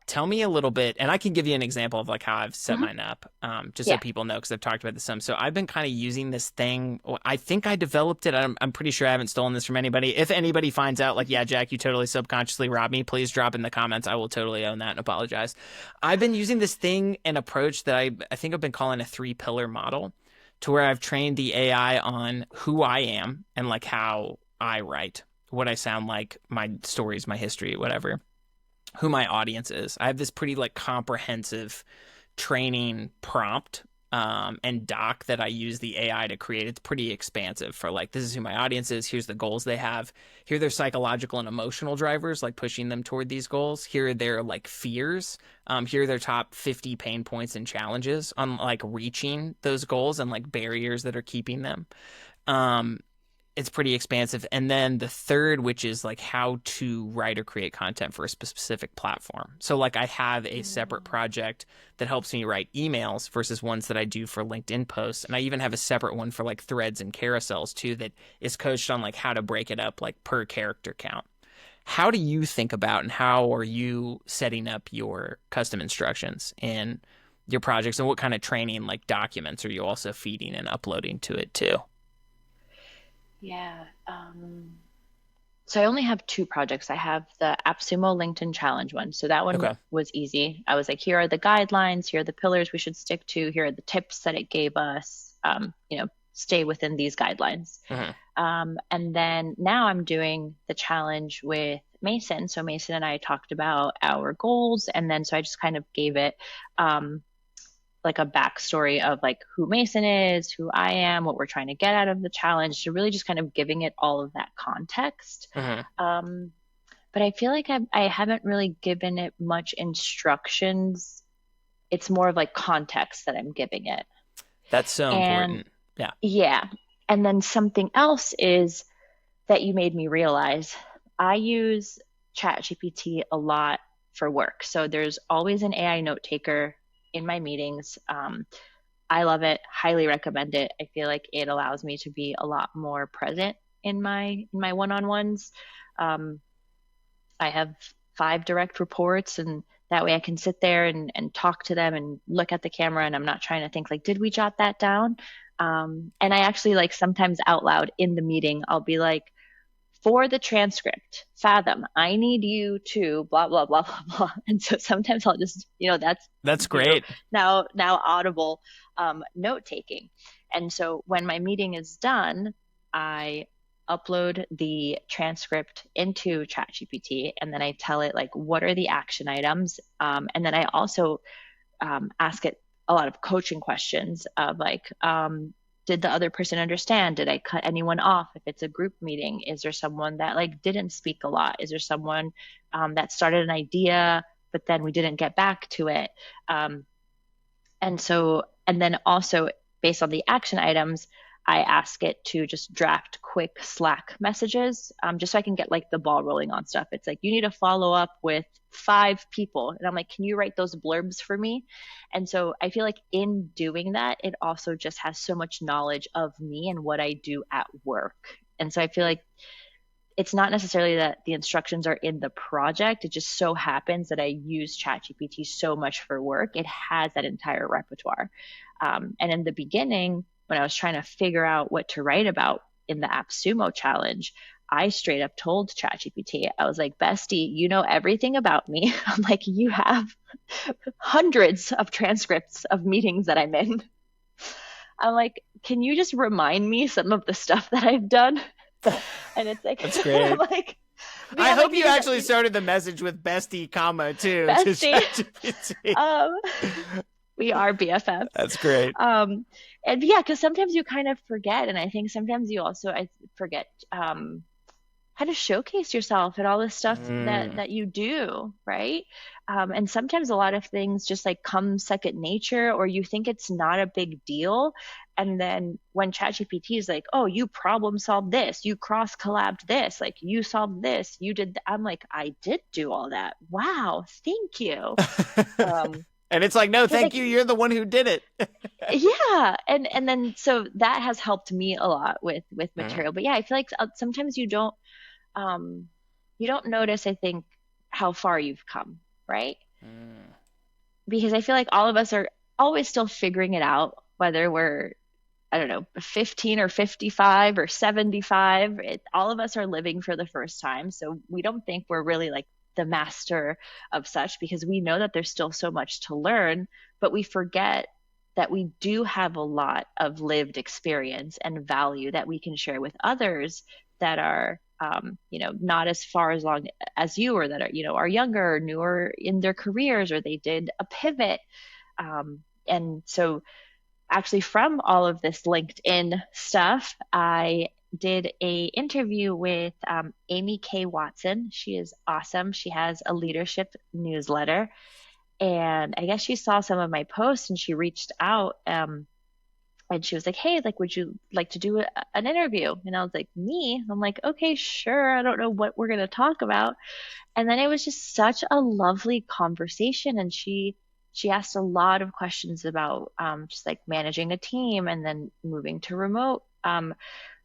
Tell me a little bit, and I can give you an example of like how I've set Hmm. mine up, just so Yeah. people know, because I've talked about this some. So I've been kind of using this thing. I think I developed it. I'm pretty sure I haven't stolen this from anybody. If anybody finds out, like, yeah, Jack, you totally subconsciously robbed me, please drop in the comments. I will totally own that and apologize. I've been using this thing and approach that I think I've been calling a 3-pillar model, to where I've trained the AI on who I am and like how I write, what I sound like, my stories, my history, whatever, who my audience is. I have this pretty like comprehensive training prompt and doc that I use the AI to create. It's pretty expansive for like, this is who my audience is. Here's the goals they have. Here are their psychological and emotional drivers, like pushing them toward these goals. Here are their like fears. Here are their top 50 pain points and challenges on like reaching those goals, and like barriers that are keeping them. Um, it's pretty expansive. And then the third, which is like how to write or create content for a specific platform. So like I have a separate project that helps me write emails versus ones that I do for LinkedIn posts. And I even have a separate one for like threads and carousels too, that is coached on like how to break it up like per character count. how do you think about and how are you setting up your custom instructions in your projects, and what kind of training like documents are you also feeding and uploading to it too? Yeah. So I only have two projects. I have the AppSumo LinkedIn Challenge one. So that one Okay. was easy. I was like, here are the guidelines, here are the pillars we should stick to, here are the tips that it gave us. Stay within these guidelines. Hmm. And then now I'm doing the challenge with Mason. So Mason and I talked about our goals, and then so I just kind of gave it um, like a backstory of like who Mason is, who I am, what we're trying to get out of the challenge, so really just kind of giving it all of that context. Hmm. Um, but I feel like I haven't really given it much instructions. It's more of like context that I'm giving it. That's so And important. Yeah. yeah. And then something else is that you made me realize I use ChatGPT a lot for work. So there's always an AI note taker in my meetings. I love it, highly recommend it. I feel like it allows me to be a lot more present in my one-on-ones. Um, I have five direct reports, and that way I can sit there and talk to them and look at the camera, and I'm not trying to think like, did we jot that down? And I actually like sometimes out loud in the meeting, I'll be like, for the transcript, Fathom, I need you to blah blah blah blah blah. And so sometimes I'll just, that's That's you know great. now audible note taking. And so when my meeting is done, I upload the transcript into ChatGPT, and then I tell it like what are the action items, and then I also ask it a lot of coaching questions of like, did the other person understand? Did I cut anyone off? If it's a group meeting, is there someone that like didn't speak a lot? Is there someone that started an idea, but then we didn't get back to it? Um, and then also based on the action items, I ask it to just draft quick Slack messages, just so I can get like the ball rolling on stuff. It's like, you need to follow up with five people. And I'm like, can you write those blurbs for me? And so I feel like in doing that, it also just has so much knowledge of me and what I do at work. And so I feel like it's not necessarily that the instructions are in the project. It just so happens that I use ChatGPT so much for work. It has that entire repertoire. And in the beginning, when I was trying to figure out what to write about in the AppSumo challenge, I straight up told ChatGPT, I was like, Bestie, you know everything about me. I'm like, you have hundreds of transcripts of meetings that I'm in. I'm like, can you just remind me some of the stuff that I've done? And it's like, That's I'm great. like, I yeah, hope like you actually started the message with bestie comma too to bestie. ChatGPT. Um, we are BFFs. That's great. And yeah, because sometimes you kind of forget, and I think sometimes you also I forget how to showcase yourself and all the stuff that Mm. you do, right? And sometimes a lot of things just like come second nature, or you think it's not a big deal. And then when ChatGPT is like, "Oh, you problem solved this, you cross collabed this, like you solved this, you did," I'm like, "I did do all that. Wow, thank you." Um, And it's like, no, because thank like you. You're the one who did it. yeah, and then so that has helped me a lot with Mm. material. But yeah, I feel like sometimes um you don't notice, I think, how far you've come, right? Mm. Because I feel like all of us are always still figuring it out, whether we're, I don't know, 15 or 55 or 75. All of us are living for the first time. So we don't think we're really like the master of such, because we know that there's still so much to learn, but we forget that we do have a lot of lived experience and value that we can share with others that are not as far as long as you, or that are, are younger or newer in their careers, or they did a pivot. And so actually from all of this LinkedIn stuff, I did a interview with Amy K. Watson. She is awesome. She has a leadership newsletter, and I guess she saw some of my posts and she reached out. And she was like, "Hey, like, would you like to do an interview?" And I was like, "Me?" I'm like, "Okay, sure. I don't know what we're gonna talk about." And then it was just such a lovely conversation, and she asked a lot of questions about just like managing a team and then moving to remote.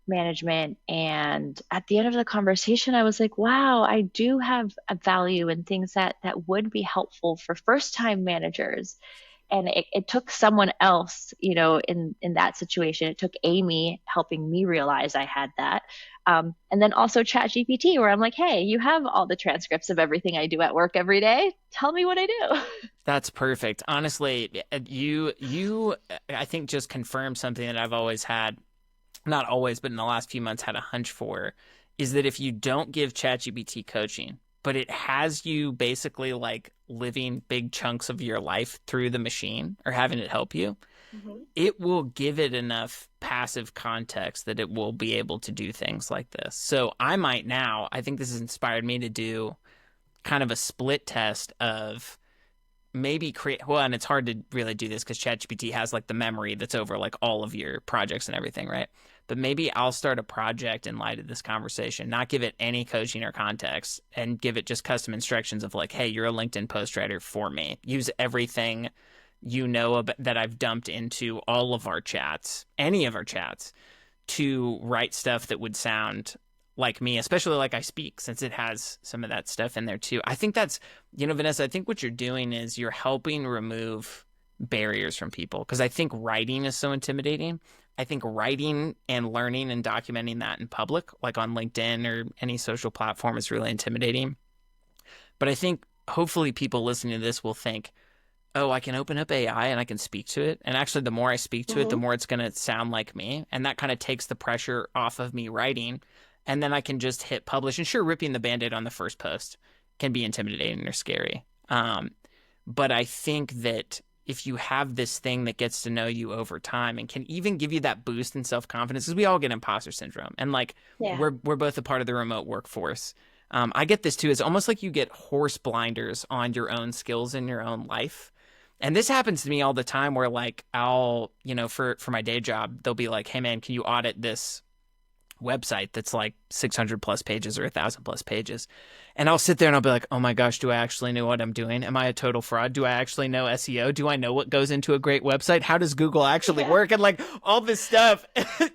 management. And at the end of the conversation, I was like, wow, I do have a value in things that would be helpful for first time managers. And it took someone else, in that situation. It took Amy helping me realize I had that. And then also ChatGPT, where I'm like, hey, you have all the transcripts of everything I do at work every day. Tell me what I do. That's perfect. Honestly, I think just confirmed something that I've always had, not always, but in the last few months had a hunch for, is that if you don't give ChatGPT coaching, but it has you basically like living big chunks of your life through the machine or having it help you, Mhm. it will give it enough passive context that it will be able to do things like this. So I think this has inspired me to do kind of a split test of maybe create, well, and it's hard to really do this because ChatGPT has like the memory that's over like all of your projects and everything, right? But maybe I'll start a project in light of this conversation, not give it any coaching or context, and give it just custom instructions of like, hey, you're a LinkedIn post writer for me. Use everything that I've dumped into all of our chats, any of our chats, to write stuff that would sound like me, especially like I speak, since it has some of that stuff in there too. I think that's, Vanessa, I think what you're doing is you're helping remove barriers from people because I think writing is so intimidating. I think writing and learning and documenting that in public, like on LinkedIn or any social platform, is really intimidating. But I think hopefully people listening to this will think, oh, I can open up AI and I can speak to it. And actually, the more I speak to it, the Mhm. more it's going to sound like me. And that kind of takes the pressure off of me writing. And then I can just hit publish. And sure, ripping the band-aid on the first post can be intimidating or scary. But I think that if you have this thing that gets to know you over time and can even give you that boost in self-confidence, because we all get imposter syndrome. And like Yeah. we're both a part of the remote workforce. I get this too. It's almost like you get horse blinders on your own skills in your own life. And this happens to me all the time where like I'll, for my day job, they'll be like, "Hey man, can you audit this website that's like 600 plus pages or 1,000 plus pages?" And I'll sit there and I'll be like, "Oh my gosh, do I actually know what I'm doing? Am I a total fraud? Do I actually know SEO? Do I know what goes into a great website? How does Google actually Yeah. work?" And like all this stuff.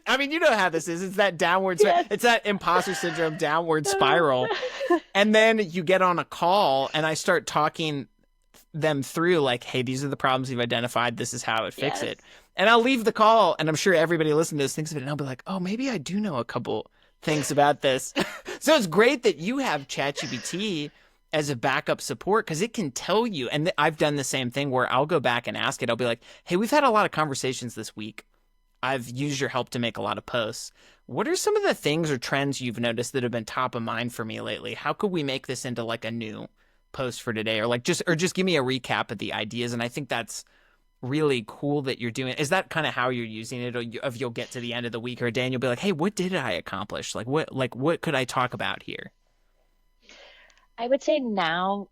I mean, you know how this is. It's that Yes. it's that imposter syndrome downward spiral. And then you get on a call and I start talking them through like, hey, these are the problems you've identified. This is how I would fix Yes. it. And I'll leave the call, and I'm sure everybody listening to this thinks of it, and I'll be like, oh, maybe I do know a couple things about this. So it's great that you have ChatGPT as a backup support because it can tell you. And I've done the same thing where I'll go back and ask it. I'll be like, hey, we've had a lot of conversations this week. I've used your help to make a lot of posts. What are some of the things or trends you've noticed that have been top of mind for me lately? How could we make this into like a new post for today, or like just give me a recap of the ideas? And I think that's really cool that you're doing. Is that kind of how you're using it, or you'll get to the end of the week or a day and you'll be like, hey, what did I accomplish? Like what could I talk about here? I would say now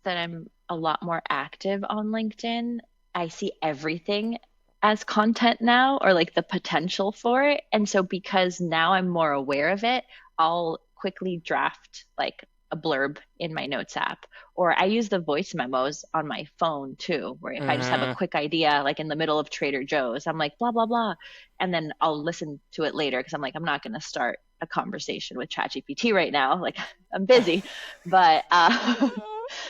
that I'm a lot more active on LinkedIn, I see everything as content now, or like the potential for it. And so because now I'm more aware of it, I'll quickly draft like a blurb in my notes app. Or I use the voice memos on my phone too, where if I just have a Mm-hmm. quick idea, like in the middle of Trader Joe's, I'm like, blah, blah, blah. And then I'll listen to it later because I'm like, I'm not going to start a conversation with ChatGPT right now. Like, I'm busy. But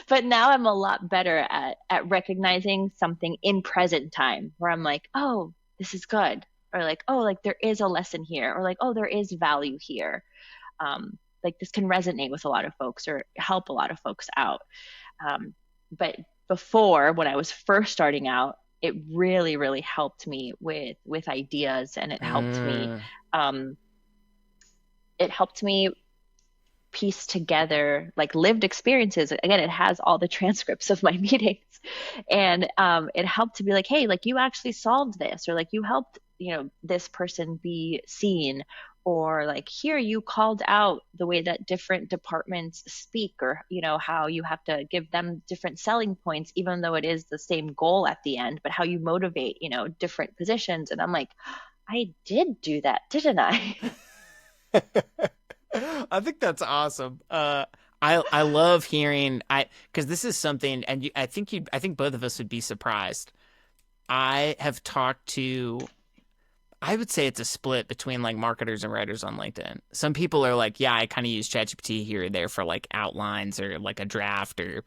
but now I'm a lot better at recognizing something in present time where I'm like, oh, this is good, or like, oh, like there is a lesson here, or like, oh, there is value here. Like this can resonate with a lot of folks or help a lot of folks out. But before, when I was first starting out, it really, really helped me with ideas, and Mm. um, it helped me piece together like lived experiences. Again, it has all the transcripts of my meetings, and it helped to be like, hey, like you actually solved this, or like you helped, this person be seen, or like here you called out the way that different departments speak, or how you have to give them different selling points, even though it is the same goal at the end, but how you motivate, different positions. And I'm like, I did do that, didn't I? I think that's awesome. I love hearing because this is something, and I think both of us would be surprised. I have talked to I would say it's a split between like marketers and writers on LinkedIn. Some people are like, yeah, I kind of use ChatGPT here or there for like outlines or like a draft or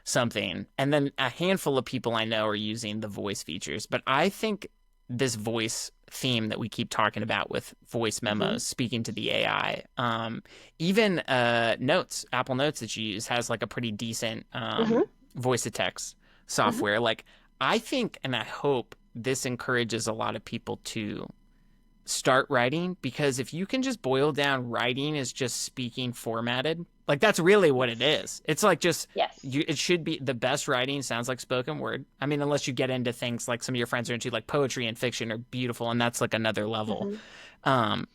something. And then a handful of people I know are using the voice features. But I think this voice theme that we keep talking about with voice Mm-hmm. memos, speaking to the AI, even Notes, Apple Notes that you use has like a pretty decent Mm-hmm. voice to text Mm-hmm. software. Like I think and I hope this encourages a lot of people to start writing because if you can just boil down writing as just speaking formatted, like that's really what it Yes. is. It's like just Yes. you it should be the best writing sounds like spoken word. I mean, unless you get into things like some of your friends are into like poetry and fiction are beautiful and that's like another level. Mm-hmm. Um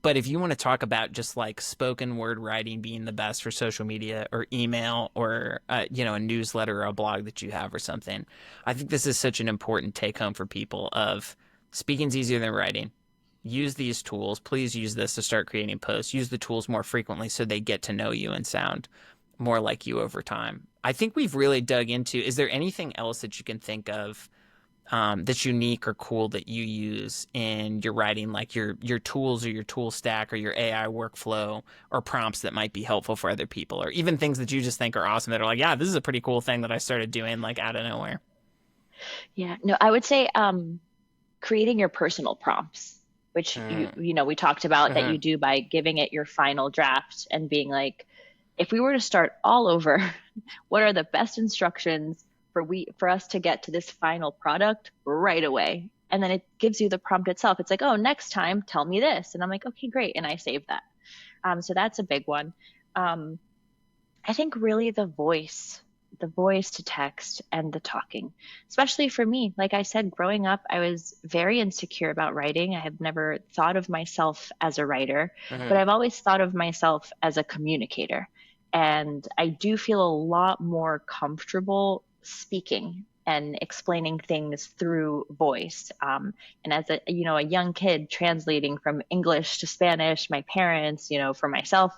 but if you want to talk about just like spoken word writing being the best for social media or email or a newsletter or a blog that you have or something, I think this is such an important take home for people of speaking's easier than writing. Use these tools. Please use this to start creating posts. Use the tools more frequently so they get to know you and sound more like you over time. I think we've really dug into. Is there anything else that you can think of that's unique or cool that you use in your writing, like your tools or your tool stack or your AI workflow or prompts that might be helpful for other people, or even things that you just think are awesome that are like, yeah, this is a pretty cool thing that I started doing like out of nowhere. Yeah. No, I would say creating your personal prompts, which Mm. we talked about that Hmm. you do by giving it your final draft and being like, if we were to start all over, what are the best instructions for us to get to this final product right away? And then it gives you the prompt itself. It's like, oh, next time, tell me this. And I'm like, okay, great. And I save that. So that's a big one. Um, I think really the voice to text and the talking, especially for me. Like I said, growing up, I was very insecure about writing. I have never thought of myself as a writer, but Hmm. I've always thought of myself as a communicator. And I do feel a lot more comfortable speaking and explaining things through voice. And as a young kid translating from English to Spanish, my parents, for myself,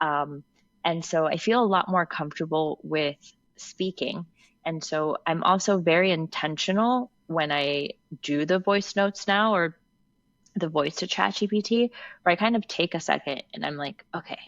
um, and so I feel a lot more comfortable with speaking. And so I'm also very intentional when I do the voice notes now or the voice to ChatGPT, where I kind of take a second and I'm like, okay,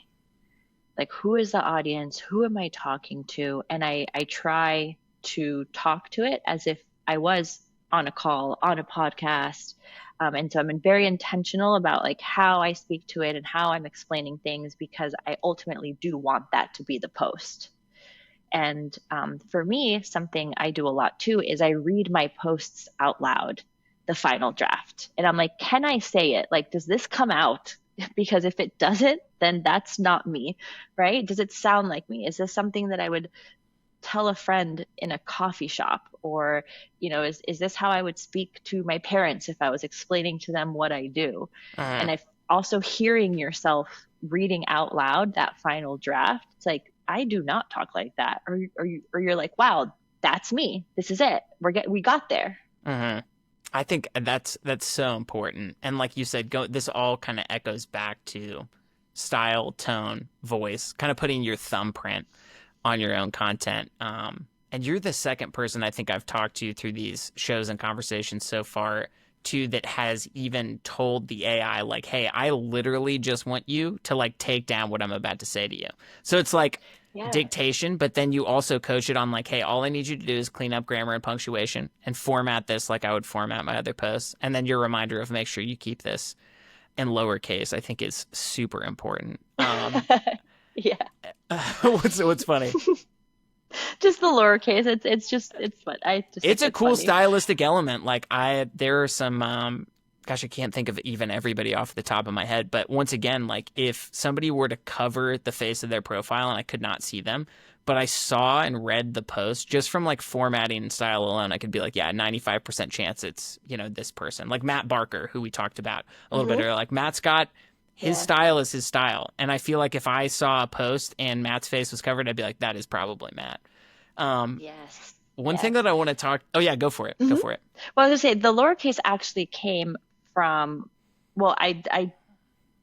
like who is the audience? Who am I talking to? And I try to talk to it as if I was on a call, on a podcast. And so I'm very intentional about like how I speak to it and how I'm explaining things because I ultimately do want that to be the post. And for me, something I do a lot too is I read my posts out loud, the final draft. And I'm like, can I say it? Like, does this come out? Because if it doesn't, then that's not me, right? Does it sound like me? Is this something that I would tell a friend in a coffee shop? Or, is this how I would speak to my parents if I was explaining to them what I do? Hmm. And if also hearing yourself reading out loud that final draft, it's like, I do not talk like that. Or you're like, wow, that's me. This is it. We got there. Hmm. I think that's so important. And like you said, this all kind of echoes back to style, tone, voice, kind of putting your thumbprint on your own content. And you're the second person I think I've talked to through these shows and conversations so far too that has even told the AI like, "Hey, I literally just want you to like take down what I'm about to say to you." So it's like Yeah. dictation, but then you also coach it on like, "Hey, all I need you to do is clean up grammar and punctuation and format this like I would format my other posts." And then your reminder of make sure you keep this in lowercase, I think is super important. Yeah. What's funny? Just the lowercase. It's fun. I just It's think a it's cool funny. stylistic element. Like there are some, gosh, I can't think of even everybody off the top of my head. But once again, like if somebody were to cover the face of their profile and I could not see them, but I saw and read the post just from like formatting and style alone, I could be like, yeah, 95% chance it's, this person. Like Matt Barker, who we talked about a little bit Hmm. earlier. Like Matt Scott, his Yeah. style is his style. And I feel like if I saw a post and Matt's face was covered, I'd be like, that is probably Matt. Um, Yes. one thing Yes. that I want to talk. Oh yeah, go for it. Go Hmm. for it. Well, I was gonna say the lowercase actually came from, well, I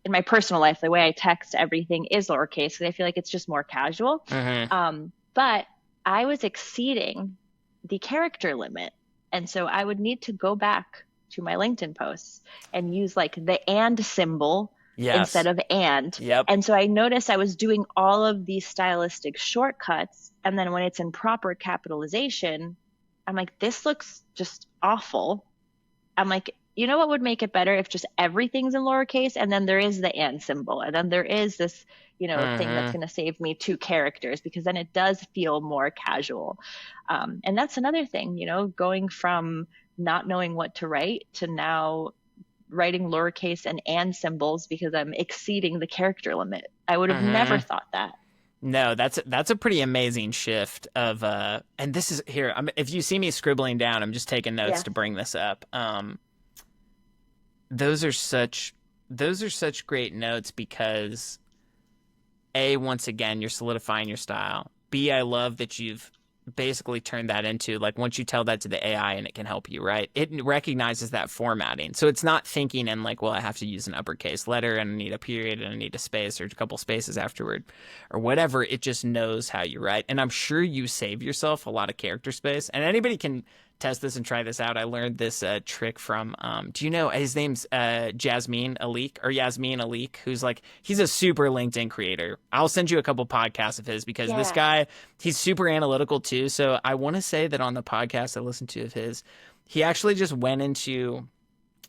in my personal life, the way I text everything is lowercase because I feel like it's just more casual. Hmm. But I was exceeding the character limit, and so I would need to go back to my LinkedIn posts and use like the and symbol instead Yes. of and. Yep. And so I noticed I was doing all of these stylistic shortcuts. And then when it's in proper capitalization, I'm like, this looks just awful. I'm like, you know what would make it better if just everything's in lowercase and then there is the and symbol and then there is this, thing that's Mm-hmm. going to save me two characters because then it does feel more casual. And that's another thing, going from not knowing what to write to now writing lowercase and symbols because I'm exceeding the character limit. I would have never Mm-hmm. thought that. No, that's a pretty amazing shift of and this is here. If you see me scribbling down, I'm just taking notes Yeah. to bring this up. Those are such great notes because A, once again, you're solidifying your style. B, I love that you've basically turned that into like once you tell that to the AI and it can help you, right? It recognizes that formatting. So it's not thinking in like, well, I have to use an uppercase letter and I need a period and I need a space or a couple spaces afterward or whatever. It just knows how you write. And I'm sure you save yourself a lot of character space. And anybody can test this and try this out. I learned this trick from, do you know his name's Yasmin Alik, who's like, he's a super LinkedIn creator. I'll send you a couple podcasts of his because this Yeah. guy, he's super analytical too. So I want to say that on the podcast I listened to of his, he actually just went into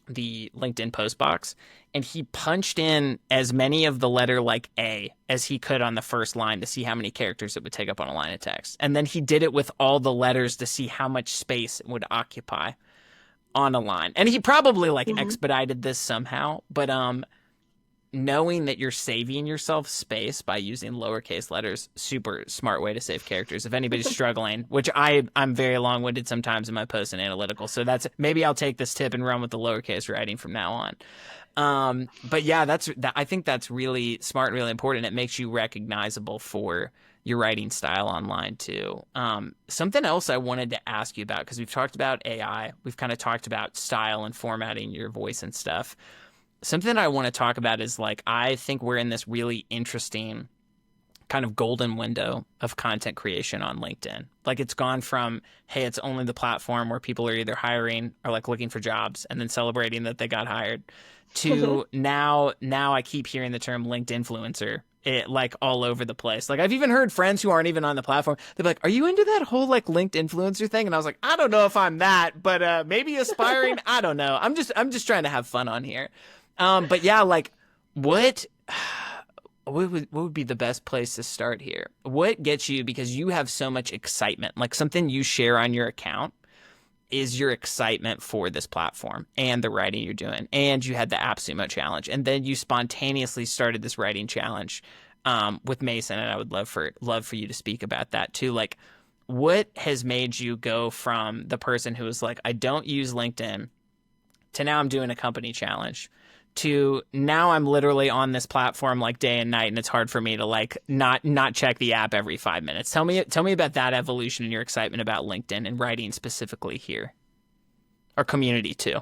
the LinkedIn post box and he punched in as many of the letter like A as he could on the first line to see how many characters it would take up on a line of text. And then he did it with all the letters to see how much space it would occupy on a line. And he probably like Mhm. expedited this somehow, but knowing that you're saving yourself space by using lowercase letters, super smart way to save characters. If anybody's struggling, which I'm very long-winded sometimes in my posts and analytical, so that's maybe I'll take this tip and run with the lowercase writing from now on. But yeah, I think that's really smart and really important. It makes you recognizable for your writing style online too. Something else I wanted to ask you about, because we've talked about AI, we've kind of talked about style and formatting your voice and stuff. Something I want to talk about is like, I think we're in this really interesting kind of golden window of content creation on LinkedIn. Like it's gone from, hey, it's only the platform where people are either hiring or like looking for jobs and then celebrating that they got hired to now I keep hearing the term LinkedIn influencer. It like all over the place. Like I've even heard friends who aren't even on the platform. They're like, "Are you into that whole like LinkedIn influencer thing?" And I was like, "I don't know if I'm that, but maybe aspiring. I don't know. I'm just trying to have fun on here." But yeah, like what would be the best place to start here? What gets you, because you have so much excitement, like something you share on your account is your excitement for this platform and the writing you're doing. And you had the AppSumo challenge, and then you spontaneously started this writing challenge with Mason, and I would love for you to speak about that too. Like, what has made you go from the person who was like, I don't use LinkedIn, to now I'm doing a company challenge, to now I'm literally on this platform like day and night, and it's hard for me to like not check the app every 5 minutes. Tell me about that evolution and your excitement about LinkedIn and writing specifically here, or community too.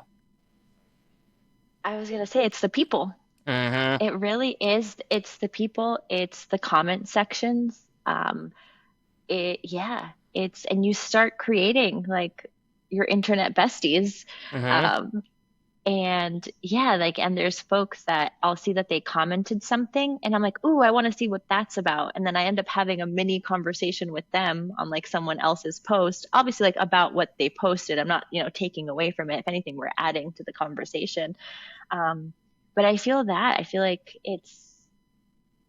I was going to say it's the people. Mm-hmm. It really is. It's the people. It's the comment sections. Yeah, and you start creating like your internet besties. Mm-hmm. Um, and yeah, like, and there's folks that I'll see that they commented something and I'm like, ooh, I want to see what that's about. And then I end up having a mini conversation with them on like someone else's post, obviously like about what they posted. I'm not, taking away from it. If anything, we're adding to the conversation. Um, but I feel like it's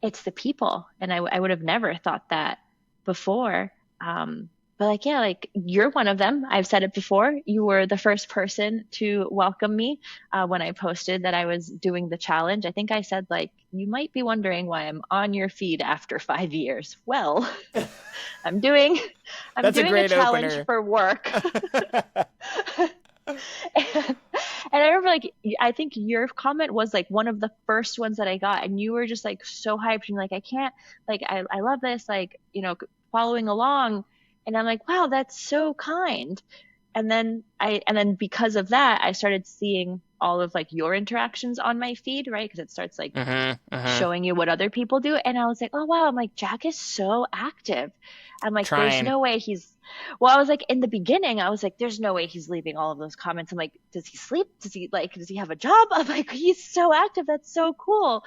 the people. And I would have never thought that before. But like, yeah, like you're one of them. I've said it before. You were the first person to welcome me when I posted that I was doing the challenge. I think I said like, you might be wondering why I'm on your feed after 5 years. Well, I'm doing, I'm That's a doing a great challenge opener. for work. and, and I remember like I think your comment was like one of the first ones that I got, and you were just like so hyped and like I can't like I love this like following along, and I'm like wow that's so kind, and then because of that I started seeing all of like your interactions on my feed, right, because it starts like Mm-hmm. Mm-hmm. showing you what other people do. And I was like, oh, wow. I'm like, Jack is so active. I'm like, there's Trying. no way he's, well, I was like, in the beginning, I was like, there's no way he's leaving all of those comments. I'm like, does he sleep? Does he have a job? I'm like, he's so active. That's so cool.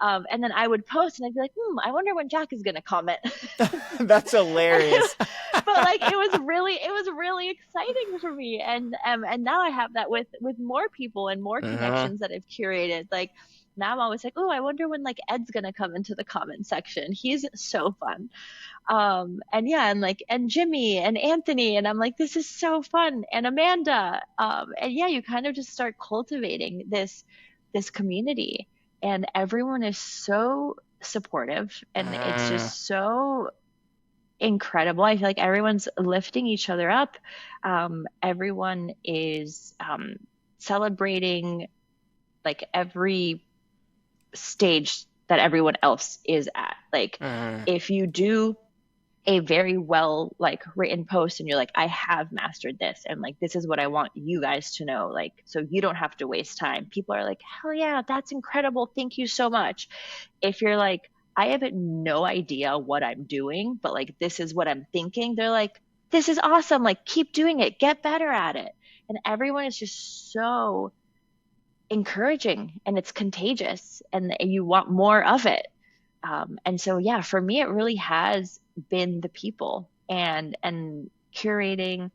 And then I would post and I'd be like, I wonder when Jack is going to comment. That's hilarious. But like, it was really exciting for me. And now I have that with more people and more Uh-huh. connections that I've curated. Like now I'm always like, oh, I wonder when like Ed's going to come into the comment section. He's so fun. And yeah, and Jimmy and Anthony, and I'm like, this is so fun, and Amanda. And yeah, you kind of just start cultivating this community, and everyone is so supportive, and it's Uh, just so incredible. I feel like everyone's lifting each other up. Everyone is celebrating like every stage that everyone else is at. Like uh, if you do a very well like written post and you're like, I have mastered this, and like this is what I want you guys to know, like so you don't have to waste time, people are like, hell yeah, that's incredible, thank you so much. If you're like, I have no idea what I'm doing, but like this is what I'm thinking, they're like, this is awesome, like keep doing it, get better at it. And everyone is just so encouraging, and it's contagious, and you want more of it. And so, yeah, for me, it really has been the people and curating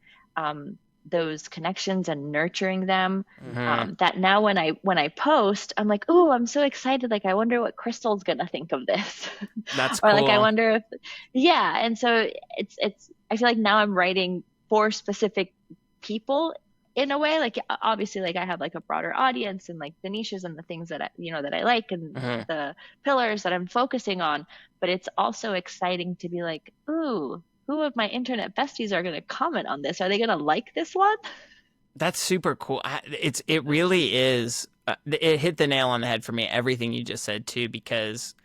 those connections and nurturing them. uh, That now when I post, I'm like, oh, I'm so excited. Like, I wonder what Crystal's gonna think of this, that's or like, I cool. wonder if, yeah. And so it's. I feel like now I'm writing for specific people in a way. Like obviously, like I have like a broader audience and like the niches and the things that that I like, and Uh, the pillars that I'm focusing on. But it's also exciting to be like, ooh, who of my internet besties are going to comment on this? Are they going to like this one? that's super cool. It really is. It hit the nail on the head for me. Everything you just said too, because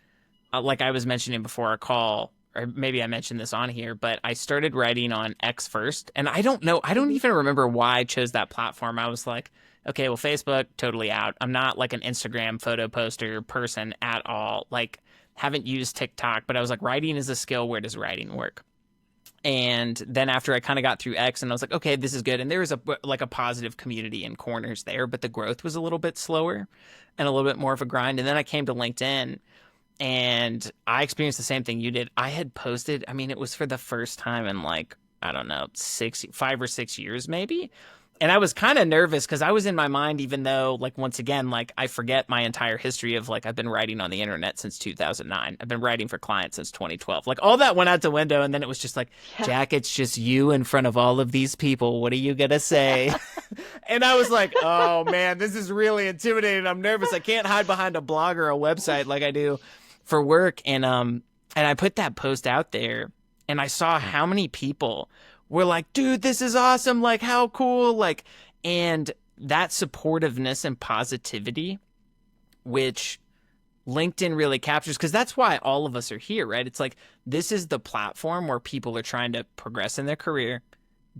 like I was mentioning before our call, or maybe I mentioned this on here, but I started writing on X first, and I don't know, I don't Mhm. even remember why I chose that platform. I was like, okay, well, Facebook, totally out. I'm not like an Instagram photo poster person at all. Like, haven't used TikTok, but I was like, writing is a skill. Where does writing work? And then after I kind of got through X and I was like, okay, this is good. And there was a positive community in corners there, but the growth was a little bit slower and a little bit more of a grind. And then I came to LinkedIn and I experienced the same thing you did. I had posted, I mean, it was for the first time in like, I don't know, 5 or 6 years maybe. And I was kind of nervous because I was in my mind, even though, like, once again, like, I forget my entire history of, like, I've been writing on the internet since 2009. I've been writing for clients since 2012. Like, all that went out the window. And then it was just like, Yeah. Jack, it's just you in front of all of these people. What are you going to say? And I was like, oh, man, this is really intimidating. I'm nervous. I can't hide behind a blog or a website like I do for work. And I put that post out there and I saw how many people were like, dude, this is awesome. Like, how cool. Like, and that supportiveness and positivity, which LinkedIn really captures, because that's why all of us are here, right? It's like, this is the platform where people are trying to progress in their career,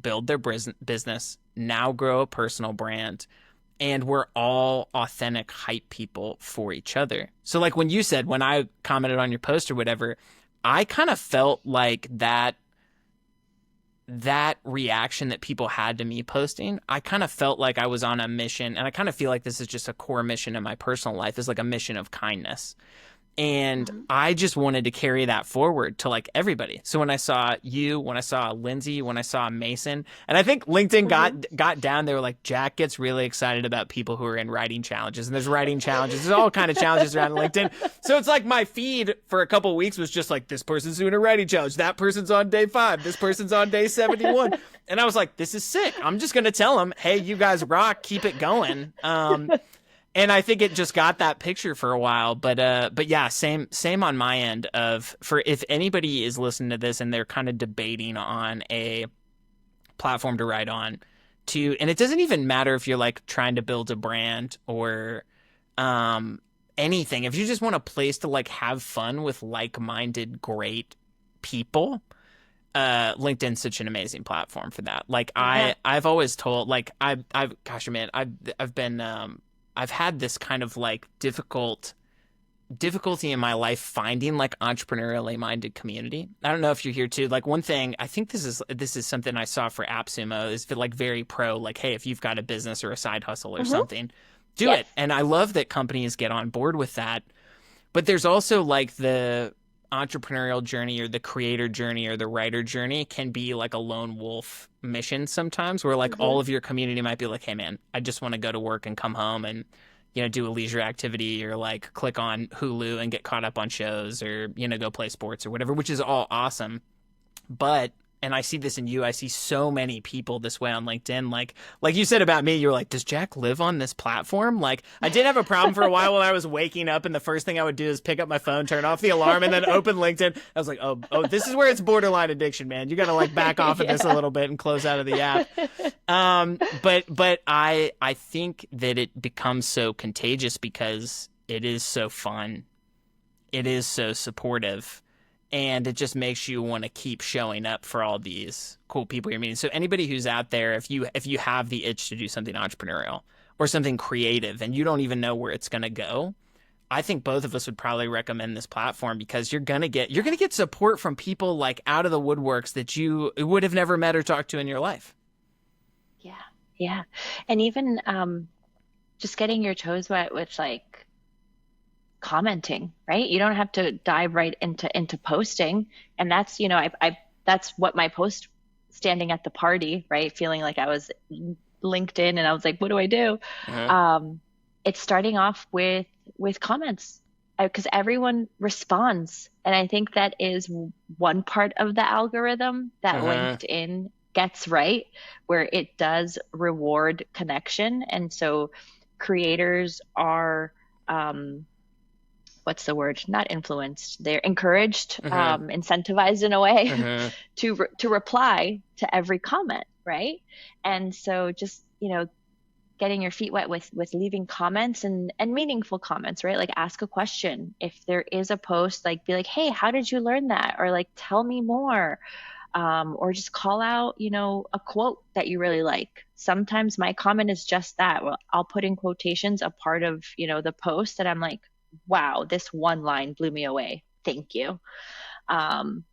build their business, now grow a personal brand. And we're all authentic hype people for each other. So, like, when you said, when I commented on your post or whatever, I kind of felt like that reaction that people had to me posting, I kind of felt like I was on a mission, and I kind of feel like this is just a core mission in my personal life, is like a mission of kindness. And Mhm. I just wanted to carry that forward to like everybody. So when I saw you, when I saw Lindsay, when I saw Mason, and I think LinkedIn Mhm. got down, they were like, Jack gets really excited about people who are in writing challenges, and there's writing challenges. There's all kind of challenges around LinkedIn. So it's like my feed for a couple of weeks was just like, this person's doing a writing challenge, that person's on day 5, this person's on day 71. And I was like, this is sick. I'm just gonna tell them, hey, you guys rock, keep it going. And I think it just got that picture for a while, but yeah, same on my end of, for if anybody is listening to this and they're kind of debating on a platform to write on, and it doesn't even matter if you're like trying to build a brand or um anything. If you just want a place to like have fun with like-minded great people, LinkedIn's such an amazing platform for that. Like Yeah. I've always told, like gosh, man, I've been I've had this kind of like difficult difficulty in my life finding like entrepreneurially minded community. I don't know if you're here too. Like one thing, I think this is something I saw for AppSumo is like very pro, like, hey, if you've got a business or a side hustle or Mm-hmm. something, do Yes. it. And I love that companies get on board with that. But there's also like the entrepreneurial journey or the creator journey or the writer journey can be like a lone wolf mission sometimes where like Mm-hmm. all of your community might be like, hey man, I just want to go to work and come home and do a leisure activity or like click on Hulu and get caught up on shows or go play sports or whatever, which is all awesome. But and I see this in you. I see so many people this way on LinkedIn. Like you said about me, you were like, does Jack live on this platform? Like I did have a problem for a while when I was waking up and the first thing I would do is pick up my phone, turn off the alarm, and then open LinkedIn. I was like, oh, this is where it's borderline addiction, man. You got to like back off of this a little bit and close out of the app. But I think that it becomes so contagious because it is so fun. It is so supportive. And it just makes you want to keep showing up for all these cool people you're meeting. So anybody who's out there, if you have the itch to do something entrepreneurial or something creative and you don't even know where it's going to go, I think both of us would probably recommend this platform because you're going to get support from people like out of the woodworks that you would have never met or talked to in your life. Yeah. Yeah. And even just getting your toes wet with like commenting, right? You don't have to dive right into posting. And that's, I that's what my post standing at the party, right? Feeling like I was LinkedIn and I was like, what do I do? Uh-huh. It's starting off with comments because everyone responds. And I think that is one part of the algorithm that Uh-huh. LinkedIn gets right, where it does reward connection. And so creators are what's the word? Not influenced. They're encouraged, Uh-huh. incentivized in a way Uh-huh. to reply to every comment, right? And so just getting your feet wet with leaving comments and meaningful comments, right? Like ask a question. If there is a post, like be like, hey, how did you learn that? Or like tell me more. Or just call out, a quote that you really like. Sometimes my comment is just that. Well, I'll put in quotations a part of, the post that I'm like, wow, this one line blew me away. Thank you. Um,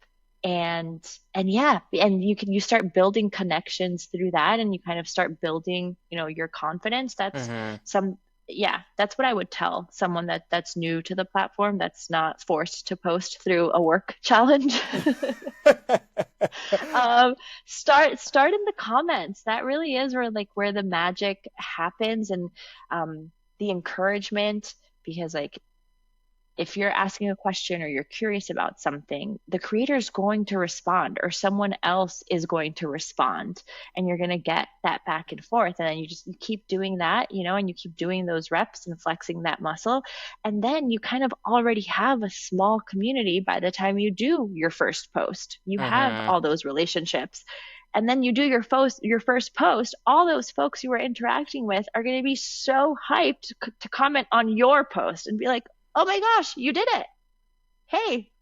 and yeah, and you start building connections through that, and you kind of start building, your confidence. Uh-huh. Yeah, that's what I would tell someone that's new to the platform, that's not forced to post through a work challenge. Start in the comments. That really is where the magic happens, and the encouragement, because like if you're asking a question or you're curious about something, the creator is going to respond or someone else is going to respond, and you're going to get that back and forth. And then you keep doing that, and you keep doing those reps and flexing that muscle. And then you kind of already have a small community by the time you do your first post. You have Uh-huh. all those relationships. And then you do your first post, all those folks you were interacting with are going to be so hyped to comment on your post and be like, oh my gosh, you did it. Hey.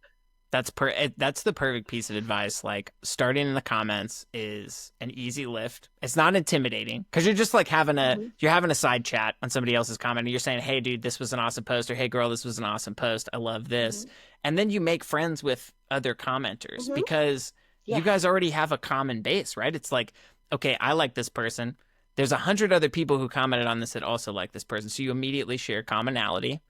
That's the perfect piece of advice. Like starting in the comments is an easy lift. It's not intimidating because you're just like Mm-hmm. you're having a side chat on somebody else's comment and you're saying, hey dude, this was an awesome post, or hey girl, this was an awesome post. I love this. Mm-hmm. And then you make friends with other commenters Mm-hmm. because you Yeah. guys already have a common base, right? It's like, okay, I like this person. There's 100 other people who commented on this that also like this person. So you immediately share commonality.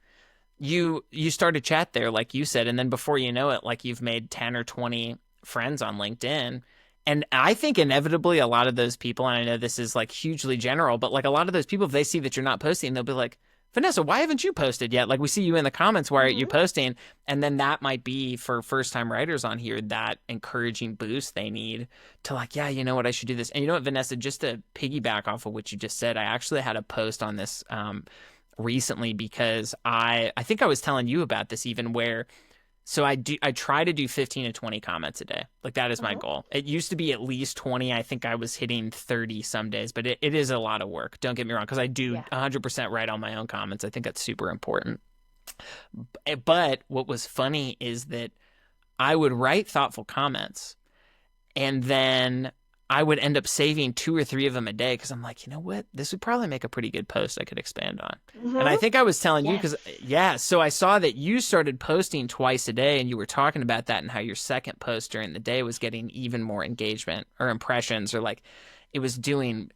You start a chat there, like you said, and then before you know it, like you've made 10 or 20 friends on LinkedIn. And I think inevitably a lot of those people, and I know this is like hugely general, but like a lot of those people, if they see that you're not posting, they'll be like, Vanessa, why haven't you posted yet? Like we see you in the comments, why aren't you Mm-hmm. posting? And then that might be for first time writers on here, that encouraging boost they need to like, yeah, you know what, I should do this. And you know what, Vanessa, just to piggyback off of what you just said, I actually had a post on this recently because I think I was telling you about this even where I try to do 15 to 20 comments a day. Like that is my Mm-hmm. goal. It used to be at least 20. I think I was hitting 30 some days, but it is a lot of work. Don't get me wrong, because I do Yeah. 100% write all my own comments. I think that's super important. But what was funny is that I would write thoughtful comments and then I would end up saving 2 or 3 of them a day because I'm like, you know what? This would probably make a pretty good post I could expand on. And I think I was telling you because, Yes. yeah, so I saw that you started posting twice a day and you were talking about that and how your second post during the day was getting even more engagement or impressions or like it was doing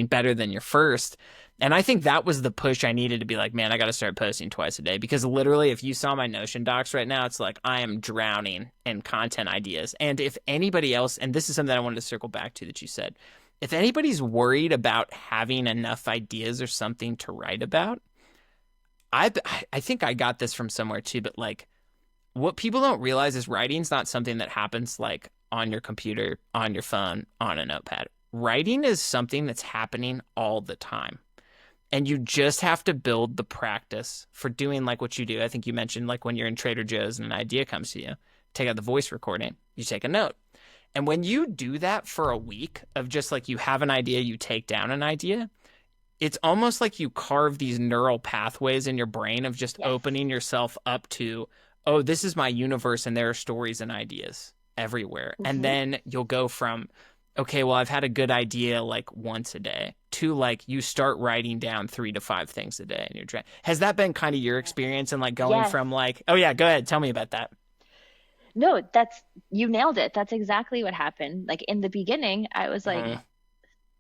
better than your first. And I think that was the push I needed to be like, man, I got to start posting twice a day because literally if you saw my Notion docs right now, it's like I am drowning in content ideas. And if anybody else, and this is something I wanted to circle back to that you said, if anybody's worried about having enough ideas or something to write about, I think I got this from somewhere too, but like what people don't realize is writing's not something that happens like on your computer, on your phone, on a notepad. Writing is something that's happening all the time. And you just have to build the practice for doing like what you do. I think you mentioned like when you're in Trader Joe's and an idea comes to you, take out the voice recording, you take a note. And when you do that for a week of just like you have an idea, you take down an idea, it's almost like you carve these neural pathways in your brain of just opening yourself up to, oh, this is my universe and there are stories and ideas everywhere. And then you'll go from, okay, well, I've had a good idea like once a day to like you start writing down 3 to 5 things a day and you're trying. Has that been kind of your experience and like going from like, oh yeah, go ahead, tell me about that. No, you nailed it. That's exactly what happened. Like in the beginning, I was like,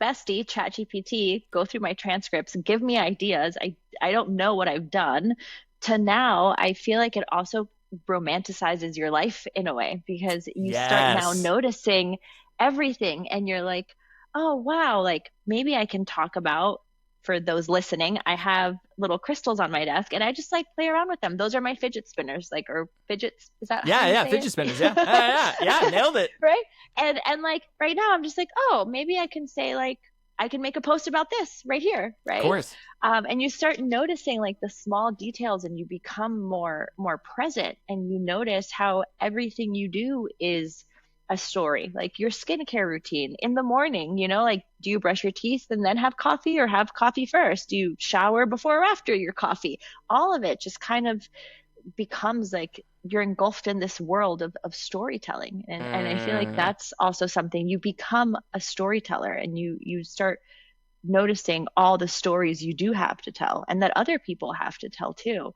bestie, ChatGPT, go through my transcripts, give me ideas. I don't know what I've done. To now, I feel like it also romanticizes your life in a way because you start now noticing everything and you're like, oh wow, like maybe I can talk about, for those listening, I have little crystals on my desk and I just like play around with them. Those are my fidget spinners, like, or fidgets, is that how you say fidget it? spinners, yeah, nailed it. Right. And like right now I'm just like, oh, maybe I can say like I can make a post about this right here, Of right? course. And you start noticing like the small details and you become more present and you notice how everything you do is a story. Like your skincare routine in the morning, like do you brush your teeth and then have coffee or have coffee first? Do you shower before or after your coffee? All of it just kind of becomes like you're engulfed in this world of storytelling. And I feel like that's also something, you become a storyteller and you start noticing all the stories you do have to tell and that other people have to tell too.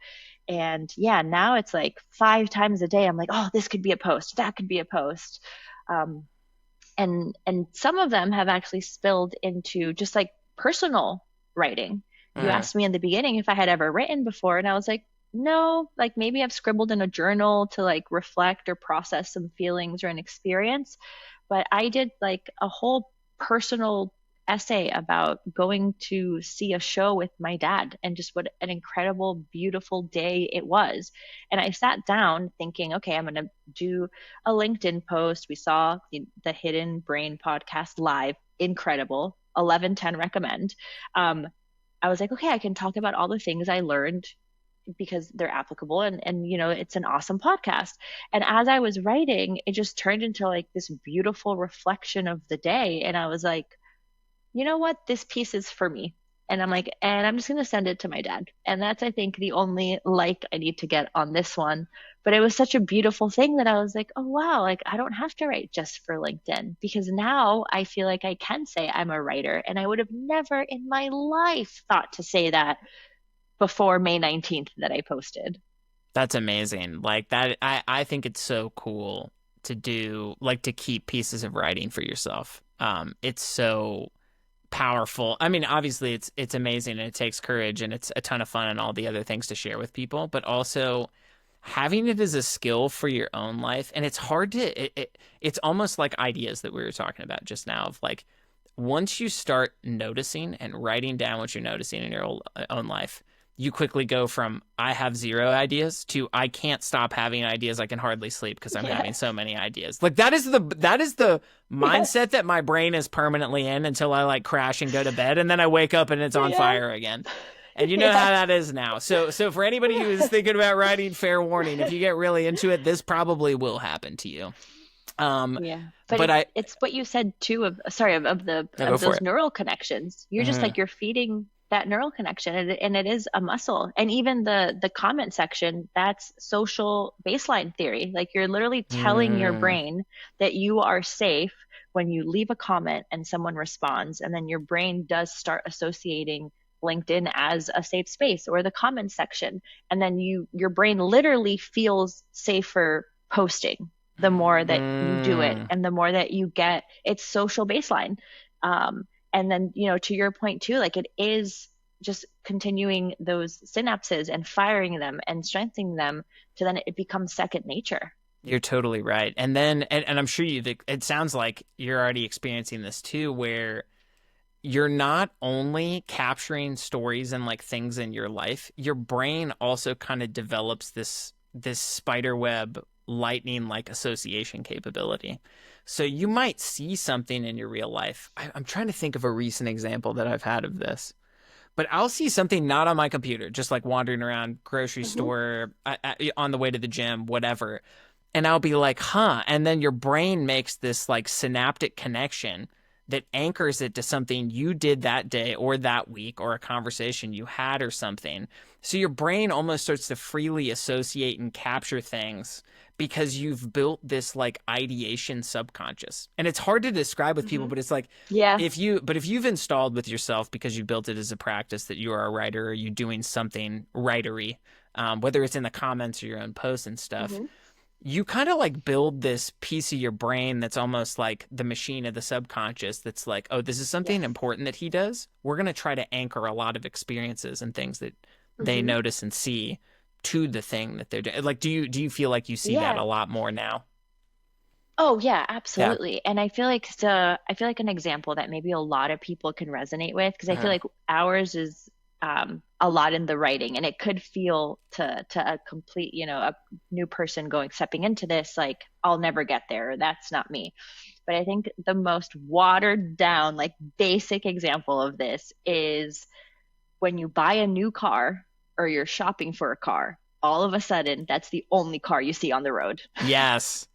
And yeah, now it's like 5 times a day I'm like, oh, this could be a post, that could be a post. And some of them have actually spilled into just like personal writing. You asked me in the beginning if I had ever written before, and I was like, no, like maybe I've scribbled in a journal to like reflect or process some feelings or an experience. But I did like a whole personal essay about going to see a show with my dad and just what an incredible, beautiful day it was. And I sat down thinking, okay, I'm going to do a LinkedIn post. We saw the Hidden Brain podcast live, incredible, 11/10 recommend. I was like, okay, I can talk about all the things I learned because they're applicable and it's an awesome podcast. And as I was writing, it just turned into like this beautiful reflection of the day. And I was like, you know what, this piece is for me. And I'm just going to send it to my dad. And that's, I think, the only like I need to get on this one. But it was such a beautiful thing that I was like, oh, wow, like I don't have to write just for LinkedIn because now I feel like I can say I'm a writer. And I would have never in my life thought to say that before May 19th that I posted. That's amazing. Like that, I think it's so cool to do, like to keep pieces of writing for yourself. It's so powerful. I mean, obviously it's amazing and it takes courage and it's a ton of fun and all the other things to share with people, but also having it as a skill for your own life. And it's hard to, it's almost like ideas that we were talking about just now of like, once you start noticing and writing down what you're noticing in your own life, you quickly go from I have 0 ideas to I can't stop having ideas. I can hardly sleep because I'm having so many ideas. Like that is the mindset that my brain is permanently in until I like crash and go to bed, and then I wake up and it's on fire again. And you know how that is now. So for anybody who is thinking about writing, fair warning: if you get really into it, this probably will happen to you. But it's what you said too of those neural connections. You're just like you're feeding that neural connection and it is a muscle. And even the comment section, that's social baseline theory. Like you're literally telling your brain that you are safe when you leave a comment and someone responds, and then your brain does start associating LinkedIn as a safe space or the comment section. And then your brain literally feels safer posting the more that you do it Mm. and the more that you get its social baseline. And then, to your point too, like it is just continuing those synapses and firing them and strengthening them to then it becomes second nature. You're totally right. And then, and I'm sure it sounds like you're already experiencing this too, where you're not only capturing stories and like things in your life, your brain also kind of develops this spider web lightning like association capability. So you might see something in your real life. I'm trying to think of a recent example that I've had of this. But I'll see something not on my computer, just like wandering around grocery Mm-hmm. store, on the way to the gym, whatever. And I'll be like, huh. And then your brain makes this like synaptic connection that anchors it to something you did that day or that week or a conversation you had or something. So your brain almost starts to freely associate and capture things because you've built this like ideation subconscious. And it's hard to describe with people, Mm-hmm. but it's like Yeah. if you've installed with yourself because you built it as a practice that you are a writer or you're doing something writery, whether it's in the comments or your own posts and stuff, Mm-hmm. you kind of like build this piece of your brain that's almost like the machine of the subconscious that's like, oh, this is something Yes. important that he does. We're going to try to anchor a lot of experiences and things that they Mm-hmm. notice and see to the thing that they're doing. Like, do you feel like you see that Yeah. a lot more now? Oh yeah, Yeah. absolutely. And I feel like an example that maybe a lot of people can resonate with, because I feel Uh-huh. like ours is a lot in the writing, and it could feel to a complete, a new person stepping into this like I'll never get there, or that's not me. But I think the most watered down, like basic example of this is when you buy a new car or you're shopping for a car, all of a sudden that's the only car you see on the road. Yes.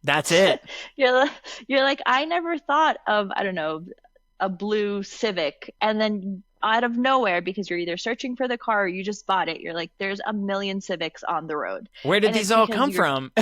That's it. you're you're like, I never thought of, I don't know, a blue Civic, and then out of nowhere, because you're either searching for the car or you just bought it, you're like, there's a million Civics on the road. Where did And these it's all because come you're from?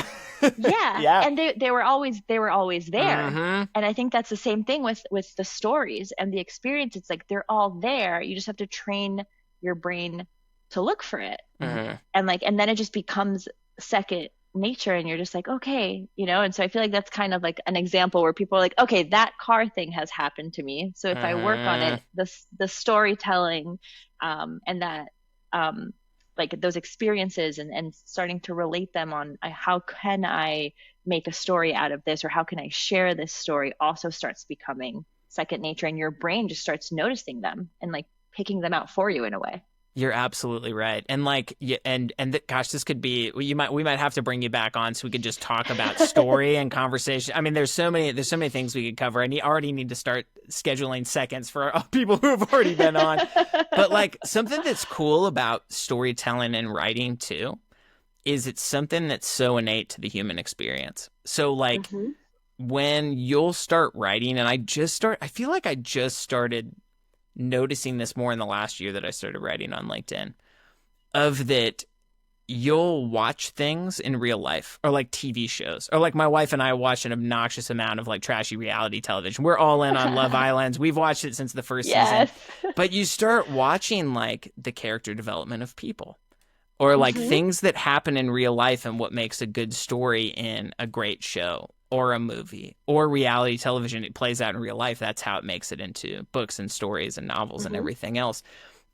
yeah, Yeah. and they were always there. Mm-hmm. And I think that's the same thing with the stories and the experience. It's like they're all there. You just have to train your brain to look for it. Mm-hmm. And then it just becomes second nature, and you're just like, okay, and so I feel like that's kind of like an example where people are like, okay, that car thing has happened to me, so if I work on Mm-hmm. it, the storytelling, and that, um like those experiences, and starting to relate them on, how can I make a story out of this, or how can I share this story, also starts becoming second nature, and your brain just starts noticing them and like picking them out for you in a way. You're absolutely right. And like, yeah, gosh, this could be, we might have to bring you back on so we could just talk about story and conversation. I mean, there's so many things we could cover. And you already need to start scheduling seconds for people who have already been on. But like something that's cool about storytelling and writing too is it's something that's so innate to the human experience. So like Hmm. when you'll start writing, and I feel like I just started noticing this more in the last year that I started writing on LinkedIn, of that you'll watch things in real life or like TV shows, or like my wife and I watch an obnoxious amount of like trashy reality television. We're all in on Love Island. We've watched it since the first season. Yes. But you start watching like the character development of people, or like Hmm. things that happen in real life and what makes a good story in a great show or a movie or reality television. It plays out in real life. That's how it makes it into books and stories and novels and Hmm. everything else.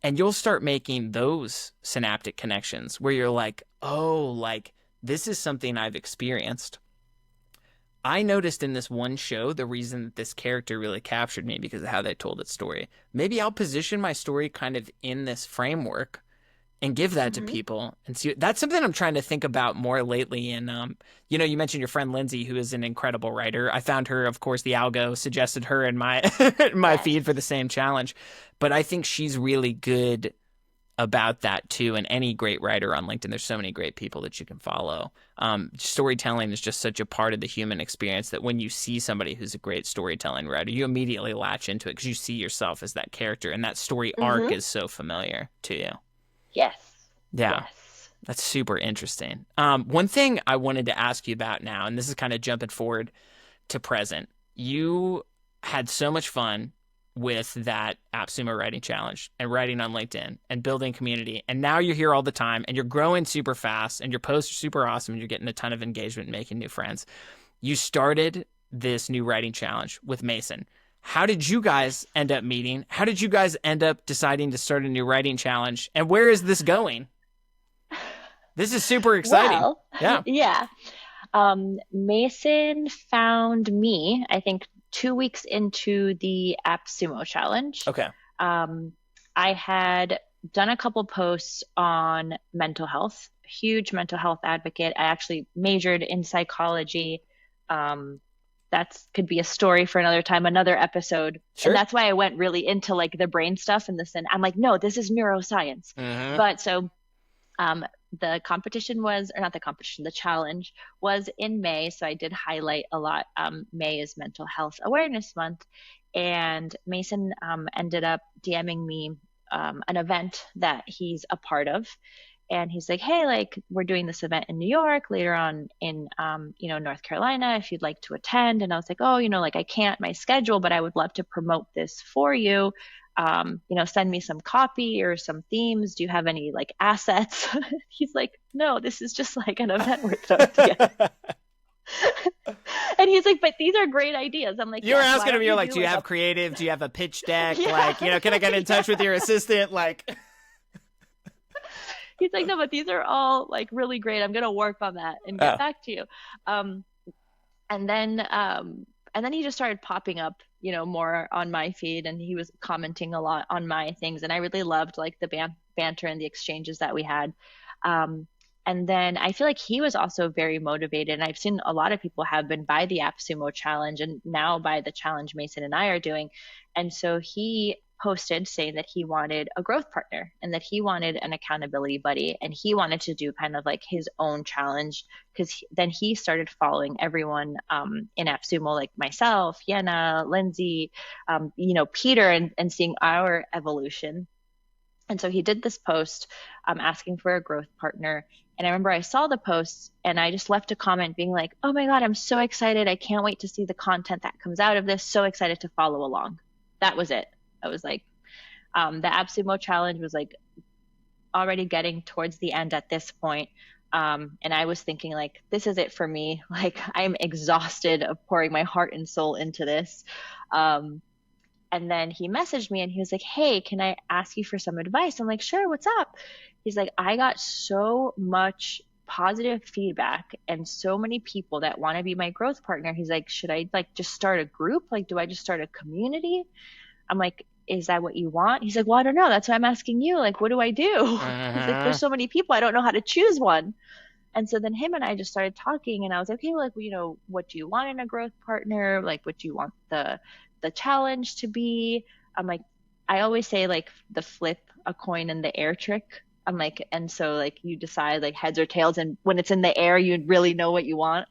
And you'll start making those synaptic connections where you're like, oh, like this is something I've experienced. I noticed in this one show the reason that this character really captured me because of how they told its story. Maybe I'll position my story kind of in this framework and give that to Hmm. people and see. That's something I'm trying to think about more lately. And you mentioned your friend Lindsay, who is an incredible writer. I found her, of course, the algo suggested her in my my Yes. feed for the same challenge. But I think she's really good about that too. And any great writer on LinkedIn, there's so many great people that you can follow. Storytelling is just such a part of the human experience that when you see somebody who's a great storytelling writer, you immediately latch into it because you see yourself as that character, and that story arc Hmm. is so familiar to you. Yes. Yeah, Yes. that's super interesting. One thing I wanted to ask you about now, and this is kind of jumping forward to present, you had so much fun with that AppSumo writing challenge and writing on LinkedIn and building community. And now you're here all the time and you're growing super fast and your posts are super awesome and you're getting a ton of engagement and making new friends. You started this new writing challenge with Mason. How did you guys end up meeting? How did you guys end up deciding to start a new writing challenge? And where is this going? This is super exciting. Well, Yeah. yeah. Mason found me, I think, 2 weeks into the AppSumo challenge. Okay. I had done a couple posts on mental health, huge mental health advocate. I actually majored in psychology. That could be a story for another time, another episode. Sure. And that's why I went really into like the brain stuff and this, and I'm like, no, this is neuroscience. Mm-hmm. But so the competition was, or not the competition, the challenge was in May. So I did highlight a lot. May is Mental Health Awareness Month. And Mason ended up DMing me an event that he's a part of. And he's like, hey, like we're doing this event in New York later on in, North Carolina, if you'd like to attend. And I was like, oh, like I can't, my schedule, but I would love to promote this for you. Send me some copy or some themes. Do you have any like assets? He's like, no, this is just like an event we're throwing together. And he's like, but these are great ideas. I'm like, you were asking him, you're like, do you have creative? Do you have a pitch deck? Yeah. Like, can I get in touch with your assistant? Like, he's like, no, but these are all like really great. I'm going to work on that and get back to you. And then he just started popping up, more on my feed, and he was commenting a lot on my things. And I really loved like the banter and the exchanges that we had. And then I feel like he was also very motivated. And I've seen a lot of people have been by the AppSumo challenge and now by the challenge Mason and I are doing. And so he posted saying that he wanted a growth partner and that he wanted an accountability buddy and he wanted to do kind of like his own challenge, because then he started following everyone in AppSumo, like myself, Yenna, Lindsay, Peter, and seeing our evolution. And so he did this post asking for a growth partner. And I remember I saw the post and I just left a comment being like, oh my God, I'm so excited. I can't wait to see the content that comes out of this. So excited to follow along. That was it. I was like, the AppSumo challenge was like already getting towards the end at this point. And I was thinking like, this is it for me. Like I'm exhausted of pouring my heart and soul into this. And then he messaged me and he was like, hey, can I ask you for some advice? I'm like, sure, what's up? He's like, I got so much positive feedback and so many people that want to be my growth partner. He's like, should I like just start a group? Like, do I just start a community? I'm like, is that what you want? He's like, well, I don't know. That's why I'm asking you. Like, what do I do? He's like, there's so many people. I don't know how to choose one. And so then him and I just started talking and I was like, okay, well, like, what do you want in a growth partner? Like, what do you want the challenge to be? I'm like, I always say like the flip a coin in the air trick. I'm like, and so like you decide like heads or tails. And when it's in the air, you really know what you want.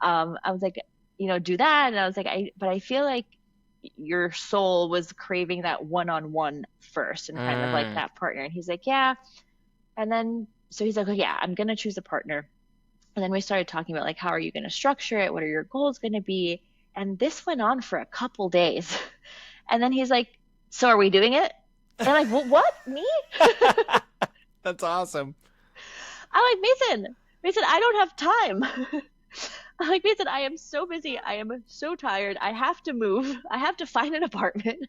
I was like, do that. And I was like, but I feel like your soul was craving that one-on-one first and kind of like that partner. And he's like, yeah. And then, so he's like, oh yeah, I'm going to choose a partner. And then we started talking about like, how are you going to structure it? What are your goals going to be? And this went on for a couple days. And then he's like, so are we doing it? And I'm like, well, what? Me? That's awesome. I'm like, Mason, I don't have time. I'm like, Mason, I am so busy. I am so tired. I have to move. I have to find an apartment.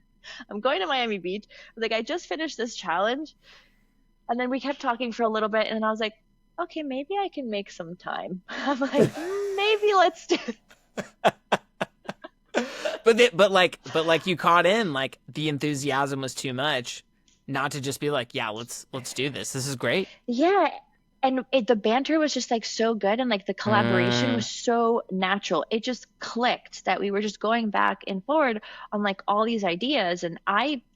I'm going to Miami Beach. Like, I just finished this challenge. And then we kept talking for a little bit. And I was like, okay, maybe I can make some time. I'm like, maybe let's do it. But like you caught in, like the enthusiasm was too much not to just be like, yeah, let's do this. This is great. Yeah. And the banter was just like so good. And like the collaboration was so natural. It just clicked that we were just going back and forward on like all these ideas. And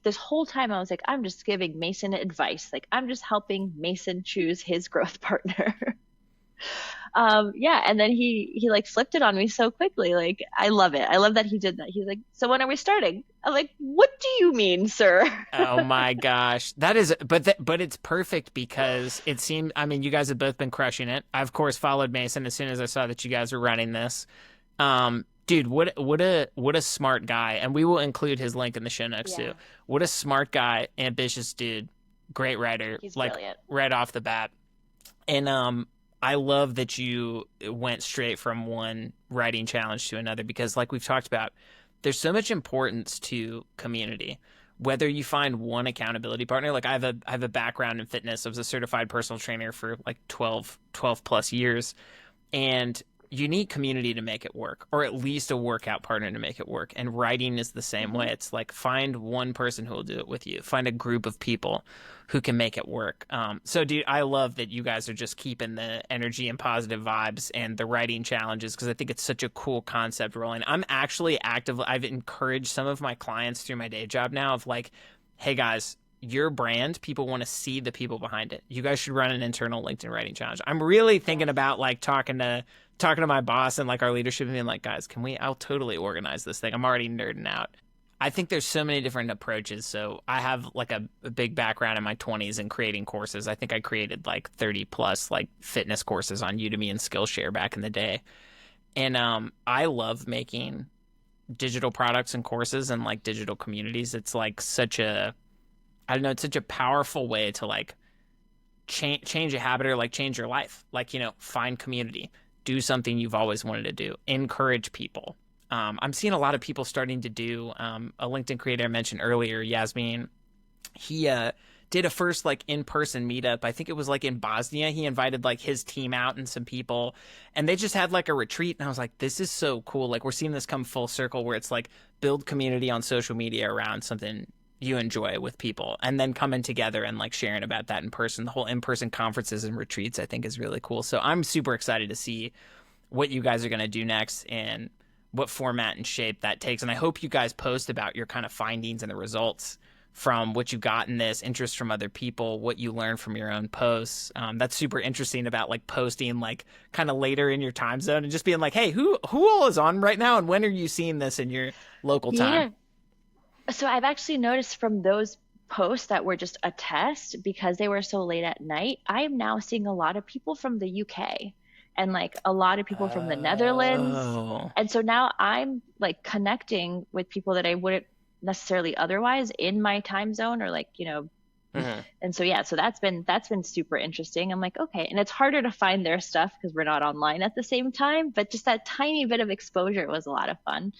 this whole time I was like, I'm just giving Mason advice. Like I'm just helping Mason choose his growth partner. Yeah. And then he like flipped it on me so quickly. Like, I love it. I love that he did that. He's like, so when are we starting? I'm like, what do you mean, sir? Oh my gosh. That is, but it's perfect because it seemed, I mean, you guys have both been crushing it. I of course followed Mason as soon as I saw that you guys were running this. Dude, what a smart guy. And we will include his link in the show notes too. Yeah, What a smart guy, ambitious dude, great writer, he's like brilliant. right off the bat. And I love that you went straight from one writing challenge to another because like we've talked about, there's so much importance to community. Whether you find one accountability partner, like I have a background in fitness. I was a certified personal trainer for like 12 plus years, and you need community to make it work, or at least a workout partner to make it work. And writing is the same Hmm. way. It's like find one person who will do it with you, find a group of people who can make it work. So, dude, I love that you guys are just keeping the energy and positive vibes and the writing challenges because I think it's such a cool concept rolling. I'm actually actively, I've encouraged some of my clients through my day job now of like, hey guys, your brand, people want to see the people behind it. You guys should run an internal LinkedIn writing challenge. I'm really thinking Yes. about like talking to my boss and like our leadership and being like, guys, I'll totally organize this thing. I'm already nerding out. I think there's so many different approaches. So I have like a big background in my 20s in creating courses. I think I created like 30 plus like fitness courses on Udemy and Skillshare back in the day. And I love making digital products and courses and like digital communities. It's like such a I don't know, it's such a powerful way to like change a habit or like change your life. Like, find community, do something you've always wanted to do, encourage people. I'm seeing a lot of people starting to do a LinkedIn creator I mentioned earlier, Yasmin. He did a first like in-person meetup. I think it was like in Bosnia. He invited like his team out and some people, and they just had like a retreat. And I was like, this is so cool. Like we're seeing this come full circle where it's like build community on social media around something you enjoy with people and then coming together and like sharing about that in person. The whole in-person conferences and retreats I think is really cool. So I'm super excited to see what you guys are going to do next and what format and shape that takes. And I hope you guys post about your kind of findings and the results from what you got in this, interest from other people, what you learned from your own posts. That's super interesting about like posting like kind of later in your time zone and just being like, hey, who all is on right now and when are you seeing this in your local time? Yeah. So I've actually noticed from those posts that were just a test because they were so late at night, I am now seeing a lot of people from the UK and like a lot of people from the Netherlands. Oh. And so now I'm like connecting with people that I wouldn't necessarily otherwise in my time zone or like, Mhm. and so yeah, so that's been super interesting. I'm like, okay, and it's harder to find their stuff because we're not online at the same time, but just that tiny bit of exposure was a lot of fun.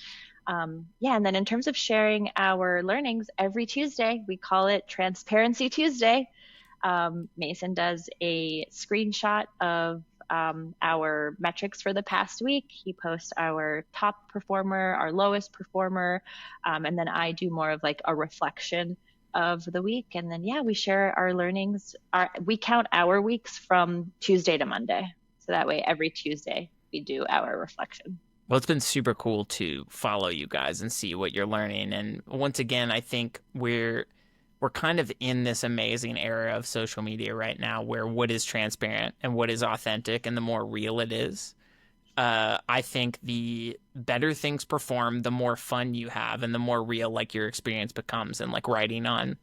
Yeah, and then in terms of sharing our learnings, every Tuesday, we call it Transparency Tuesday. Mason does a screenshot of our metrics for the past week. He posts our top performer, our lowest performer, and then I do more of like a reflection of the week. And then, yeah, we share our learnings. We count our weeks from Tuesday to Monday. So that way, every Tuesday, we do our reflection. Well, it's been super cool to follow you guys and see what you're learning. And once again, I think we're kind of in this amazing era of social media right now where what is transparent and what is authentic and the more real it is, I think the better things perform, the more fun you have and the more real like your experience becomes and like writing on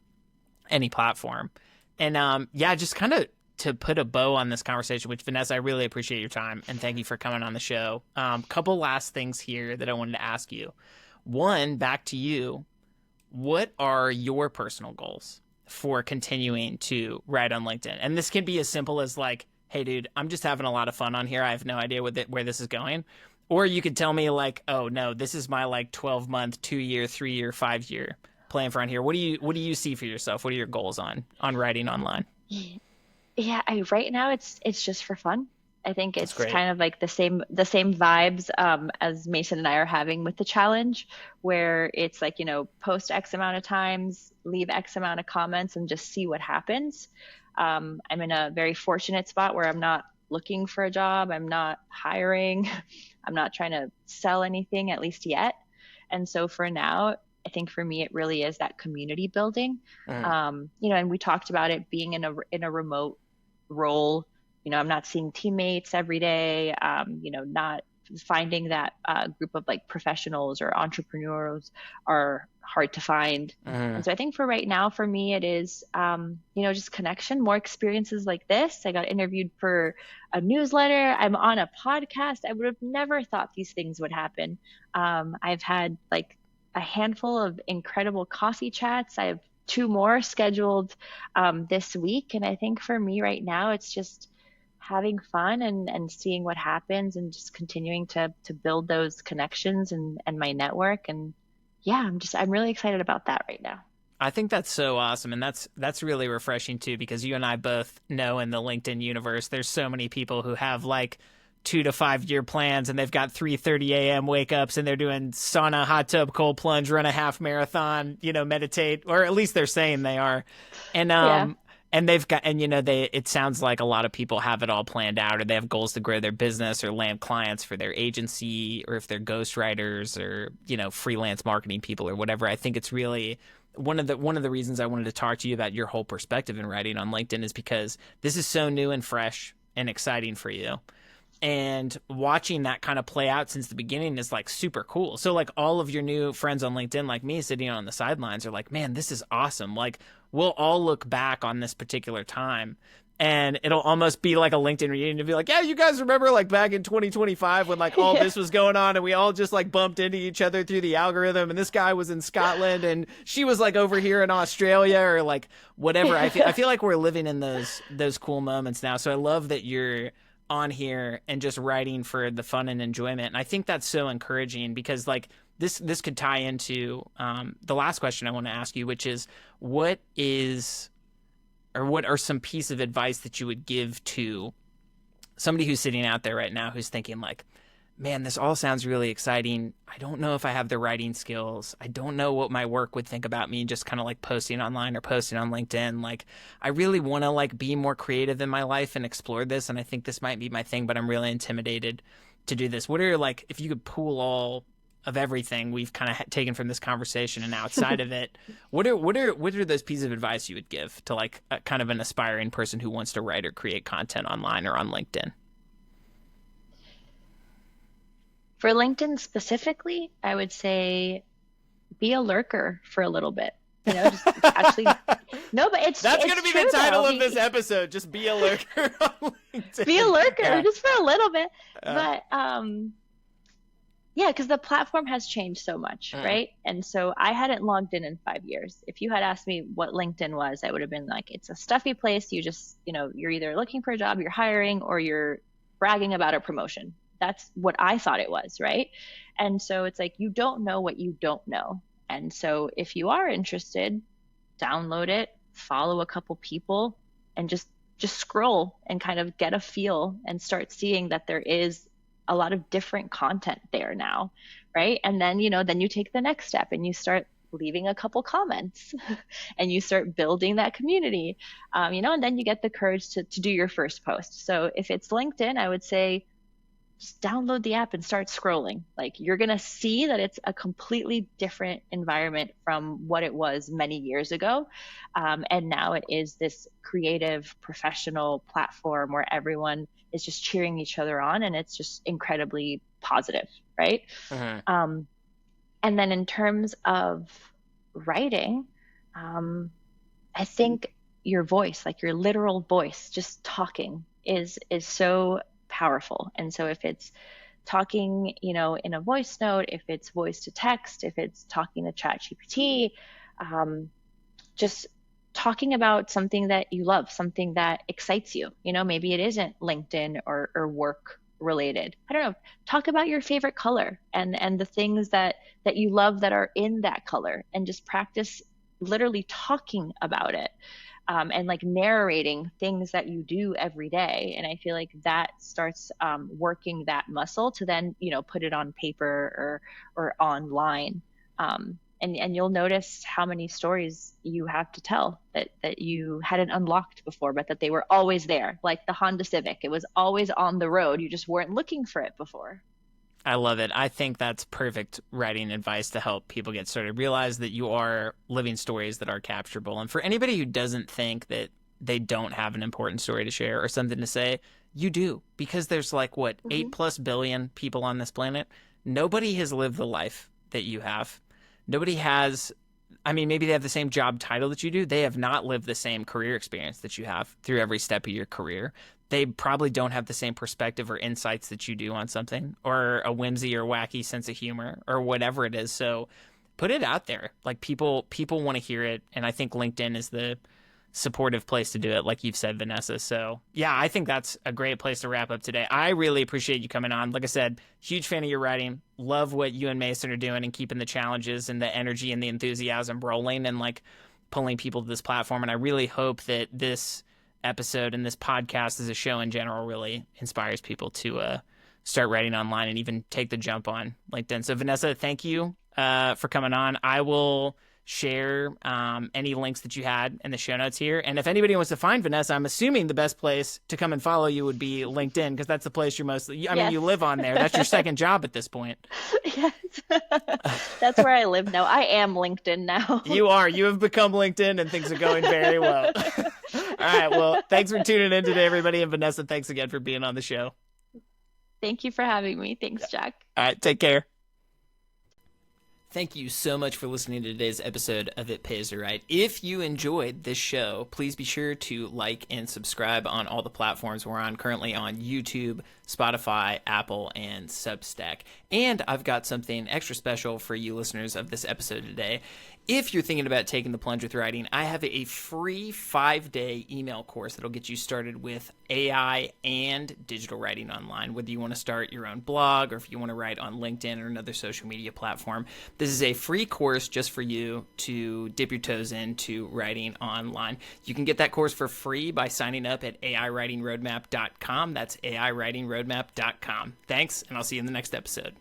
any platform. And yeah, just kind of to put a bow on this conversation, which Vanessa, I really appreciate your time and thank you for coming on the show. Couple last things here that I wanted to ask you. One, back to you. What are your personal goals for continuing to write on LinkedIn? And this can be as simple as like, hey, dude, I'm just having a lot of fun on here. I have no idea where this is going. Or you could tell me like, oh no, this is my like 12-month, 2-year, 3-year, 5-year plan for on here. What do you see for yourself? What are your goals on writing online? Yeah, right now it's just for fun. I think That's it's great. kind of like the same vibes as Mason and I are having with the challenge, where it's like, post X amount of times, leave X amount of comments, and just see what happens. I'm in a very fortunate spot where I'm not looking for a job, I'm not hiring, I'm not trying to sell anything, at least yet. And so for now, I think for me, it really is that community building. Mm. And we talked about it being in a remote role. I'm not seeing teammates every day, not finding that group of like professionals or entrepreneurs are hard to find. Mm-hmm. And so I think for right now, for me, it is, just connection, more experiences like this. I got interviewed for a newsletter. I'm on a podcast. I would have never thought these things would happen. I've had like a handful of incredible coffee chats. I have two more scheduled this week. And I think for me right now, it's just having fun and seeing what happens and just continuing to build those connections and my network. And yeah, I'm really excited about that right now. I think that's so awesome, and that's really refreshing too, because you and I both know in the LinkedIn universe there's so many people who have like 2 to 5 year plans, and they've got 3:30 a.m. wake ups, and they're doing sauna, hot tub, cold plunge, run a half marathon, meditate, or at least they're saying they are, and Yeah. and they've got, and it sounds like a lot of people have it all planned out, or they have goals to grow their business or land clients for their agency, or if they're ghostwriters or freelance marketing people or whatever. I think it's really one of the reasons I wanted to talk to you about your whole perspective in writing on LinkedIn is because this is so new and fresh and exciting for you. And watching that kind of play out since the beginning is like super cool. So like all of your new friends on LinkedIn, like me sitting on the sidelines, are like, man, this is awesome. Like we'll all look back on this particular time and it'll almost be like a LinkedIn reunion to be like, yeah, you guys remember like back in 2025 when like all this was going on and we all just like bumped into each other through the algorithm, and this guy was in Scotland and she was like over here in Australia or like whatever. I feel like we're living in those cool moments now. So I love that you're on here and just writing for the fun and enjoyment. And I think that's so encouraging because like this could tie into the last question I want to ask you, which is what are some piece of advice that you would give to somebody who's sitting out there right now who's thinking like, man, this all sounds really exciting. I don't know if I have the writing skills. I don't know what my work would think about me just kind of like posting online or posting on LinkedIn. Like, I really want to like be more creative in my life and explore this. And I think this might be my thing, but I'm really intimidated to do this. What are like, if you could pool all of everything we've kind of taken from this conversation and outside of it, what are those pieces of advice you would give to like a, kind of an aspiring person who wants to write or create content online or on LinkedIn? For LinkedIn specifically, I would say be a lurker for a little bit. Just actually, no, but that's going to be the title of this be, episode. Just be a lurker on LinkedIn. Be a lurker just for a little bit. But yeah, because the platform has changed so much, right? And so I hadn't logged in 5 years. If you had asked me what LinkedIn was, I would have been like, it's a stuffy place. You just, you're either looking for a job, you're hiring, or you're bragging about a promotion. That's what I thought it was, right? And so it's like, you don't know what you don't know. And so if you are interested, download it, follow a couple people, and just scroll and kind of get a feel and start seeing that there is a lot of different content there now, right? And then, then you take the next step and you start leaving a couple comments and you start building that community, and then you get the courage to do your first post. So if it's LinkedIn, I would say, just download the app and start scrolling. Like you're going to see that it's a completely different environment from what it was many years ago. And now it is this creative, professional platform where everyone is just cheering each other on. And it's just incredibly positive, right? And then in terms of writing, I think your voice, like your literal voice, just talking is so powerful. And so if it's talking, in a voice note, if it's voice to text, if it's talking to ChatGPT, just talking about something that you love, something that excites you, maybe it isn't LinkedIn or work related. I don't know. Talk about your favorite color and the things that you love that are in that color, and just practice literally talking about it. And like narrating things that you do every day. And I feel like that starts working that muscle to then, put it on paper or online. And you'll notice how many stories you have to tell that you hadn't unlocked before, but that they were always there. Like the Honda Civic, it was always on the road. You just weren't looking for it before. I love it. I think that's perfect writing advice to help people get started. Realize that you are living stories that are capturable. And for anybody who doesn't think that they don't have an important story to share or something to say, You do, because there's like, what, 8+ billion people on this planet. Nobody has lived the life that you have. Nobody has, I mean, maybe they have the same job title that you do. They have not lived the same career experience that you have through every step of your career. They probably don't have the same perspective or insights that you do on something, or a whimsy or wacky sense of humor or whatever it is. So put it out there. Like, people want to hear it. And I think LinkedIn is the supportive place to do it, like you've said, Vanessa. So yeah, I think that's a great place to wrap up today. I really appreciate you coming on. Like I said, huge fan of your writing. Love what you and Mason are doing and keeping the challenges and the energy and the enthusiasm rolling and like pulling people to this platform. And I really hope that this episode and this podcast as a show in general really inspires people to start writing online and even take the jump on LinkedIn. So Vanessa, thank you for coming on. I will share any links that you had in the show notes here. And if anybody wants to find Vanessa, I'm assuming the best place to come and follow you would be LinkedIn, because that's the place you're mostly, I mean, you live on there. That's your second job at this point. Yes. That's where I live now. I am LinkedIn now. You are. You have become LinkedIn, and things are going very well. All right. Well, thanks for tuning in today, everybody. And Vanessa, thanks again for being on the show. Thank you for having me. Thanks, Jack. All right. Take care. Thank you so much for listening to today's episode of It Pays to Write. If you enjoyed this show, please be sure to like and subscribe on all the platforms we're on, currently on YouTube, Spotify, Apple, and Substack. And I've got something extra special for you listeners of this episode today. If you're thinking about taking the plunge with writing, I have a free 5-day email course that'll get you started with AI and digital writing online, whether you want to start your own blog or if you want to write on LinkedIn or another social media platform. This is a free course just for you to dip your toes into writing online. You can get that course for free by signing up at aiwritingroadmap.com. That's aiwritingroadmap.com. Thanks, and I'll see you in the next episode.